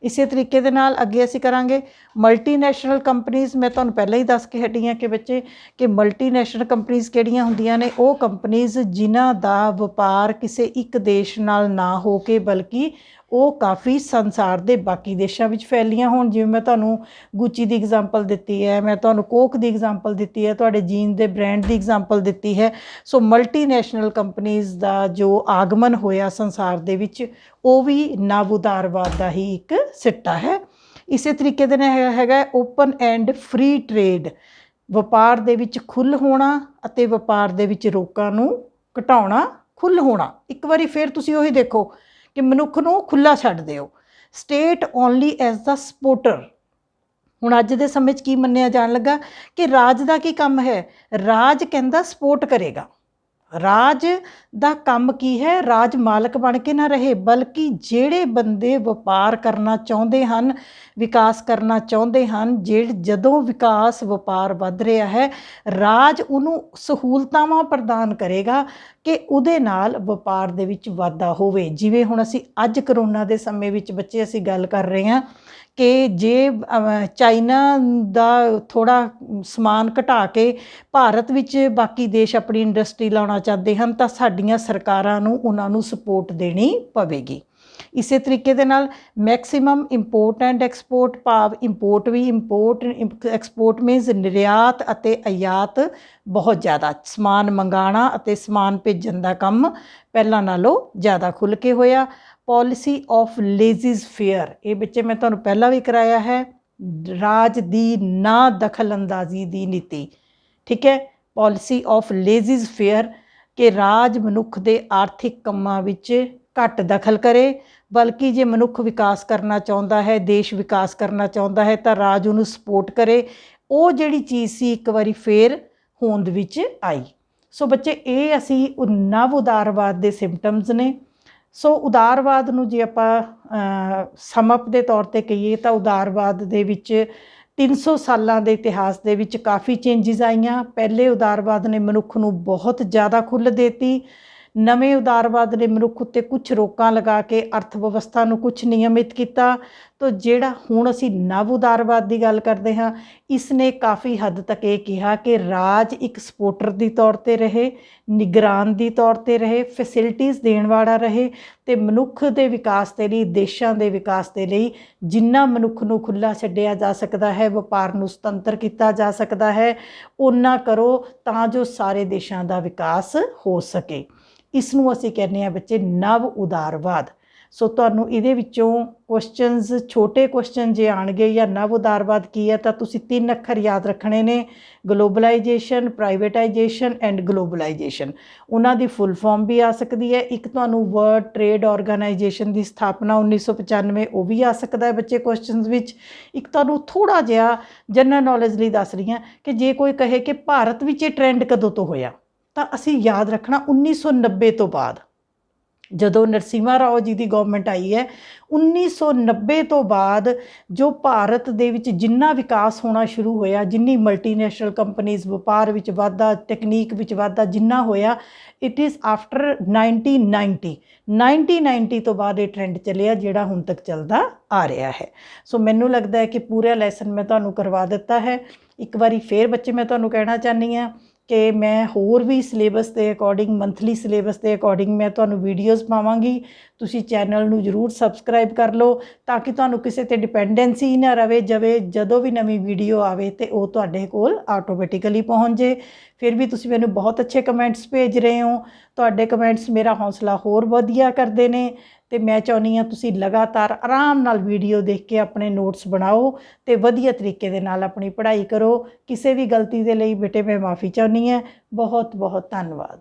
ਇਸੇ ਤਰੀਕੇ ਦੇ ਨਾਲ ਅੱਗੇ ਅਸੀਂ ਕਰਾਂਗੇ ਮਲਟੀਨੈਸ਼ਨਲ ਕੰਪਨੀਜ਼। ਮੈਂ ਤੁਹਾਨੂੰ ਪਹਿਲਾਂ ਹੀ ਦੱਸ ਕੇ ਹਟੀ ਹਾਂ ਕਿ ਬੱਚੇ ਕਿ ਮਲਟੀਨੈਸ਼ਨਲ ਕੰਪਨੀਜ਼ ਕਿਹੜੀਆਂ ਹੁੰਦੀਆਂ ਨੇ? ਉਹ ਕੰਪਨੀਜ਼ ਜਿਨ੍ਹਾਂ ਦਾ ਵਪਾਰ ਕਿਸੇ ਇੱਕ ਦੇਸ਼ ਨਾਲ ਨਾ ਹੋ ਕੇ ਬਲਕਿ ਉਹ ਕਾਫੀ ਸੰਸਾਰ ਦੇ ਬਾਕੀ ਦੇਸ਼ਾਂ ਵਿੱਚ ਫੈਲੀਆਂ ਹੋਣ। ਜਿਵੇਂ ਮੈਂ ਤੁਹਾਨੂੰ ਗੁੱਚੀ ਦੀ ਐਗਜ਼ਾਮਪਲ ਦਿੱਤੀ ਹੈ, ਮੈਂ ਤੁਹਾਨੂੰ ਕੋਕ ਦੀ ਐਗਜ਼ਾਮਪਲ ਦਿੱਤੀ ਹੈ, ਤੁਹਾਡੇ ਜੀਨ ਦੇ ਬ੍ਰਾਂਡ ਦੀ ਐਗਜ਼ਾਮਪਲ ਦਿੱਤੀ ਹੈ। ਸੋ ਮਲਟੀਨੈਸ਼ਨਲ ਕੰਪਨੀਜ਼ ਦਾ ਜੋ ਆਗਮਨ ਹੋਇਆ ਸੰਸਾਰ ਦੇ ਵਿੱਚ, ਉਹ ਵੀ ਨਵ ਉਦਾਰਵਾਦ ਦਾ ਹੀ ਇੱਕ ਸਿੱਟਾ ਹੈ। ਇਸੇ ਤਰੀਕੇ ਦੇ ਨਾਲ ਹੈਗਾ ਓਪਨ ਐਂਡ ਫ੍ਰੀ ਟ੍ਰੇਡ, ਵਪਾਰ ਦੇ ਵਿੱਚ ਖੁੱਲ੍ਹ ਹੋਣਾ ਅਤੇ ਵਪਾਰ ਦੇ ਵਿੱਚ ਰੋਕਾਂ ਨੂੰ ਘਟਾਉਣਾ, ਖੁੱਲ੍ਹ ਹੋਣਾ। ਇੱਕ ਵਾਰੀ ਫਿਰ ਤੁਸੀਂ ਉਹੀ ਦੇਖੋ ਕਿ ਮਨੁੱਖ ਨੂੰ ਖੁੱਲ੍ਹਾ ਛੱਡ ਦਿਓ। ਸਟੇਟ ਓਨਲੀ ਐਜ਼ ਦਾ ਸਪੋਰਟਰ। ਹੁਣ ਅੱਜ ਦੇ ਸਮੇਂ 'ਚ ਕੀ ਮੰਨਿਆ ਜਾਣ ਲੱਗਾ ਕਿ ਰਾਜ ਦਾ ਕੀ ਕੰਮ ਹੈ? ਰਾਜ ਕਹਿੰਦਾ ਸਪੋਰਟ ਕਰੇਗਾ। ਰਾਜ ਦਾ ਕੰਮ ਕੀ ਹੈ? ਰਾਜ ਮਾਲਕ ਬਣ ਕੇ ਨਾ ਰਹੇ, ਬਲਕਿ ਜਿਹੜੇ ਬੰਦੇ ਵਪਾਰ ਕਰਨਾ ਚਾਹੁੰਦੇ ਹਨ, ਵਿਕਾਸ ਕਰਨਾ ਚਾਹੁੰਦੇ ਹਨ, ਜਦੋਂ ਵਿਕਾਸ ਵਪਾਰ ਵੱਧ ਰਿਹਾ ਹੈ, ਰਾਜ ਉਹਨੂੰ ਸਹੂਲਤਾਵਾਂ ਪ੍ਰਦਾਨ ਕਰੇਗਾ ਕਿ ਉਹਦੇ ਨਾਲ ਵਪਾਰ ਦੇ ਵਿੱਚ ਵਾਧਾ ਹੋਵੇ। ਜਿਵੇਂ ਹੁਣ ਅਸੀਂ ਅੱਜ ਕਰੋਨਾ ਦੇ ਸਮੇਂ ਵਿੱਚ ਬੱਚੇ ਅਸੀਂ ਗੱਲ ਕਰ ਰਹੇ ਹਾਂ ਕਿ ਜੇ ਚਾਈਨਾ ਦਾ ਥੋੜ੍ਹਾ ਸਮਾਨ ਘਟਾ ਕੇ ਭਾਰਤ ਵਿੱਚ ਬਾਕੀ ਦੇਸ਼ ਆਪਣੀ ਇੰਡਸਟਰੀ ਲਾਉਣਾ ਚਾਹੁੰਦੇ ਹਨ, ਤਾਂ ਸਾਡੀਆਂ ਸਰਕਾਰਾਂ ਨੂੰ ਉਹਨਾਂ ਨੂੰ ਸਪੋਰਟ ਦੇਣੀ ਪਵੇਗੀ। ਇਸੇ ਤਰੀਕੇ ਦੇ ਨਾਲ ਮੈਕਸਿਮਮ ਇੰਪੋਰਟ ਐਂਡ ਐਕਸਪੋਰਟ, ਭਾਵ ਇੰਪੋਰਟ ਵੀ, ਐਕਸਪੋਰਟ ਮੀਨਸ ਨਿਰਯਾਤ ਅਤੇ ਆਯਾਤ ਬਹੁਤ ਜ਼ਿਆਦਾ, ਸਮਾਨ ਮੰਗਾਉਣਾ ਅਤੇ ਸਮਾਨ ਭੇਜਣ ਦਾ ਕੰਮ ਪਹਿਲਾਂ ਨਾਲੋਂ ਜ਼ਿਆਦਾ ਖੁੱਲ੍ਹ ਕੇ ਹੋਇਆ। ਪੋਲਿਸੀ ਆਫ ਲੇਜ਼ਿਜ਼ ਫੇਅਰ, ਇਹ ਬੱਚੇ ਮੈਂ ਤੁਹਾਨੂੰ ਪਹਿਲਾਂ ਵੀ ਕਰਾਇਆ ਹੈ, ਰਾਜ ਦੀ ਨਾ ਦਖਲ ਅੰਦਾਜ਼ੀ ਦੀ ਨੀਤੀ। ਠੀਕ ਹੈ, ਪੋਲਿਸੀ ਆਫ ਲੇਜ਼ਿਜ਼ ਫੇਅਰ, ਕਿ ਰਾਜ ਮਨੁੱਖ ਦੇ ਆਰਥਿਕ ਕੰਮਾਂ ਵਿੱਚ ਘੱਟ ਦਖਲ ਕਰੇ, ਬਲਕਿ ਜੇ ਮਨੁੱਖ ਵਿਕਾਸ ਕਰਨਾ ਚਾਹੁੰਦਾ ਹੈ, ਦੇਸ਼ ਵਿਕਾਸ ਕਰਨਾ ਚਾਹੁੰਦਾ ਹੈ, ਤਾਂ ਰਾਜ ਉਹਨੂੰ ਸਪੋਰਟ ਕਰੇ। ਉਹ ਜਿਹੜੀ ਚੀਜ਼ ਸੀ ਇੱਕ ਵਾਰੀ ਫੇਰ ਹੋਂਦ ਵਿੱਚ ਆਈ। ਸੋ ਬੱਚੇ ਇਹ ਅਸੀਂ ਨਵ ਉਦਾਰਵਾਦ ਦੇ ਸਿੰਪਟਮਸ ਨੇ। ਸੋ ਉਦਾਰਵਾਦ ਨੂੰ ਜੇ ਆਪਾਂ ਸਮਅਪ ਦੇ ਤੌਰ 'ਤੇ ਕਹੀਏ ਤਾਂ ਉਦਾਰਵਾਦ ਦੇ ਵਿੱਚ 300 ਸਾਲਾਂ ਦੇ ਇਤਿਹਾਸ ਦੇ ਵਿੱਚ ਕਾਫੀ ਚੇਂਜਿਸ ਆਈਆਂ। ਪਹਿਲੇ ਉਦਾਰਵਾਦ ਨੇ ਮਨੁੱਖ ਨੂੰ ਬਹੁਤ ਜ਼ਿਆਦਾ ਖੁੱਲ੍ਹ ਦੇਤੀ। ਨਵੇਂ ਉਦਾਰਵਾਦ ਨੇ ਮਨੁੱਖ ਉੱਤੇ ਕੁਝ ਰੋਕਾਂ ਲਗਾ ਕੇ ਅਰਥ ਵਿਵਸਥਾ ਨੂੰ ਕੁਝ ਨਿਯਮਿਤ ਕੀਤਾ। ਤਾਂ ਜਿਹੜਾ ਹੁਣ ਅਸੀਂ ਨਵ ਉਦਾਰਵਾਦ ਦੀ ਗੱਲ ਕਰਦੇ ਹਾਂ, ਇਸ ਨੇ ਕਾਫੀ ਹੱਦ ਤੱਕ ਇਹ ਕਿਹਾ ਕਿ ਰਾਜ ਇੱਕ ਸਪੋਰਟਰ ਦੀ ਤੌਰ 'ਤੇ ਰਹੇ, ਨਿਗਰਾਨ ਦੀ ਤੌਰ 'ਤੇ ਰਹੇ, ਫੈਸਿਲਿਟੀਜ਼ ਦੇਣ ਵਾਲਾ ਰਹੇ, ਅਤੇ ਮਨੁੱਖ ਦੇ ਵਿਕਾਸ ਦੇ ਲਈ, ਦੇਸ਼ਾਂ ਦੇ ਵਿਕਾਸ ਦੇ ਲਈ ਜਿੰਨਾ ਮਨੁੱਖ ਨੂੰ ਖੁੱਲ੍ਹਾ ਛੱਡਿਆ ਜਾ ਸਕਦਾ ਹੈ, ਵਪਾਰ ਨੂੰ ਸੁਤੰਤਰ ਕੀਤਾ ਜਾ ਸਕਦਾ ਹੈ, ਓਨਾ ਕਰੋ ਤਾਂ ਜੋ ਸਾਰੇ ਦੇਸ਼ਾਂ ਦਾ ਵਿਕਾਸ ਹੋ ਸਕੇ। ਇਸ ਨੂੰ ਅਸੀਂ ਕਹਿੰਦੇ ਆ ਬੱਚੇ ਨਵ ਉਦਾਰਵਾਦ। ਸੋ ਤੁਹਾਨੂੰ ਇਹਦੇ ਵਿੱਚੋਂ ਕੁਐਸਚਨਸ, ਛੋਟੇ ਕੁਐਸਚਨ ਜੇ ਆਣਗੇ ਜਾਂ ਨਵ ਉਦਾਰਵਾਦ ਕੀ ਹੈ, ਤਾਂ ਤੁਸੀਂ 3 ਅੱਖਰ ਯਾਦ ਰੱਖਣੇ ਨੇ, ਗਲੋਬਲਾਈਜੇਸ਼ਨ, ਪ੍ਰਾਈਵੇਟਾਈਜੇਸ਼ਨ ਐਂਡ ਗਲੋਬਲਾਈਜੇਸ਼ਨ। ਉਹਨਾਂ ਦੀ ਫੁੱਲ ਫਾਰਮ ਵੀ ਆ ਸਕਦੀ ਹੈ। ਇੱਕ ਤੁਹਾਨੂੰ ਵਰਲਡ ਟ੍ਰੇਡ ਆਰਗੇਨਾਈਜੇਸ਼ਨ ਦੀ ਸਥਾਪਨਾ 1995, ਉਹ ਵੀ ਆ ਸਕਦਾ ਹੈ ਬੱਚੇ ਕੁਐਸਚਨਸ ਵਿੱਚ। ਇੱਕ ਤੁਹਾਨੂੰ ਥੋੜ੍ਹਾ ਜਿਹਾ ਜਨਰਲ ਨੌਲੇਜ ਲਈ ਦੱਸ ਰਹੀ ਹਾਂ ਕਿ ਜੇ ਕੋਈ ਕਹੇ ਕਿ ਭਾਰਤ ਵਿੱਚ ਇਹ ਟ੍ਰੈਂਡ ਕਦੋਂ ਤੋਂ ਹੋਇਆ, ਤਾਂ ਅਸੀਂ ਯਾਦ ਰੱਖਣਾ 1990 ਤੋਂ ਬਾਅਦ, ਜਦੋਂ ਨਰਸਿਮਹਾ ਰਾਓ ਜੀ ਦੀ ਗਵਰਨਮੈਂਟ ਆਈ ਹੈ, 1990 ਤੋਂ ਬਾਅਦ ਜੋ ਭਾਰਤ ਦੇ ਵਿੱਚ ਜਿੰਨਾ ਵਿਕਾਸ ਹੋਣਾ ਸ਼ੁਰੂ ਹੋਇਆ, ਜਿੰਨੀ ਮਲਟੀਨੈਸ਼ਨਲ ਕੰਪਨੀਜ਼, ਵਪਾਰ ਵਿੱਚ ਵਾਧਾ, ਟੈਕਨੀਕ ਵਿੱਚ ਵਾਧਾ ਜਿੰਨਾ ਹੋਇਆ, ਇਟ ਇਜ਼ ਆਫਟਰ 1990 ਤੋਂ ਬਾਅਦ ਇਹ ਟ੍ਰੈਂਡ ਚੱਲਿਆ ਜਿਹੜਾ ਹੁਣ ਤੱਕ ਚੱਲਦਾ ਆ ਰਿਹਾ ਹੈ। ਸੋ ਮੈਨੂੰ ਲੱਗਦਾ ਹੈ ਕਿ ਪੂਰਾ ਲੈਸਨ ਮੈਂ ਤੁਹਾਨੂੰ ਕਰਵਾ ਦਿੱਤਾ ਹੈ। ਇੱਕ ਵਾਰੀ ਫੇਰ ਬੱਚੇ ਮੈਂ ਤੁਹਾਨੂੰ ਕਹਿਣਾ ਚਾਹੁੰਦੀ ਹਾਂ ਕਿ ਮੈਂ ਹੋਰ ਵੀ ਸਿਲੇਬਸ ਦੇ ਅਕੋਰਡਿੰਗ, ਮੰਥਲੀ ਸਿਲੇਬਸ ਦੇ ਅਕੋਰਡਿੰਗ ਮੈਂ ਤੁਹਾਨੂੰ ਵੀਡੀਓਜ਼ ਪਾਵਾਂਗੀ। ਤੁਸੀਂ ਚੈਨਲ ਨੂੰ ਜ਼ਰੂਰ ਸਬਸਕ੍ਰਾਈਬ ਕਰ ਲਓ ਤਾਂ ਕਿ ਤੁਹਾਨੂੰ ਕਿਸੇ 'ਤੇ ਡਿਪੈਂਡੈਂਸੀ ਨਾ ਰਵੇ। ਜਦੋਂ ਵੀ ਨਵੀਂ ਵੀਡੀਓ ਆਵੇ ਤੇ ਉਹ ਤੁਹਾਡੇ ਕੋਲ ਆਟੋਮੈਟਿਕਲੀ ਪਹੁੰਚ ਜੇ। ਫਿਰ ਵੀ ਤੁਸੀਂ ਮੈਨੂੰ ਬਹੁਤ ਅੱਛੇ ਕਮੈਂਟਸ ਭੇਜ ਰਹੇ ਹੋ। ਤੁਹਾਡੇ ਕਮੈਂਟਸ ਮੇਰਾ ਹੌਸਲਾ ਹੋਰ ਵਧੀਆ ਕਰਦੇ ਨੇ ਤੇ ਮੈਂ ਚਾਹੁੰਦੀ ਹਾਂ ਤੁਸੀਂ ਲਗਾਤਾਰ ਆਰਾਮ ਨਾਲ ਵੀਡੀਓ ਦੇਖ ਕੇ ਆਪਣੇ ਨੋਟਸ ਬਣਾਓ ਤੇ ਵਧੀਆ ਤਰੀਕੇ ਦੇ ਨਾਲ ਆਪਣੀ ਪੜ੍ਹਾਈ ਕਰੋ। ਕਿਸੇ ਵੀ ਗਲਤੀ ਦੇ ਲਈ ਬੇਟੇ ਮੈਂ ਮਾफ़ੀ ਚਾਹੁੰਦੀ ਹਾਂ। ਬਹੁਤ ਬਹੁਤ ਧੰਨਵਾਦ।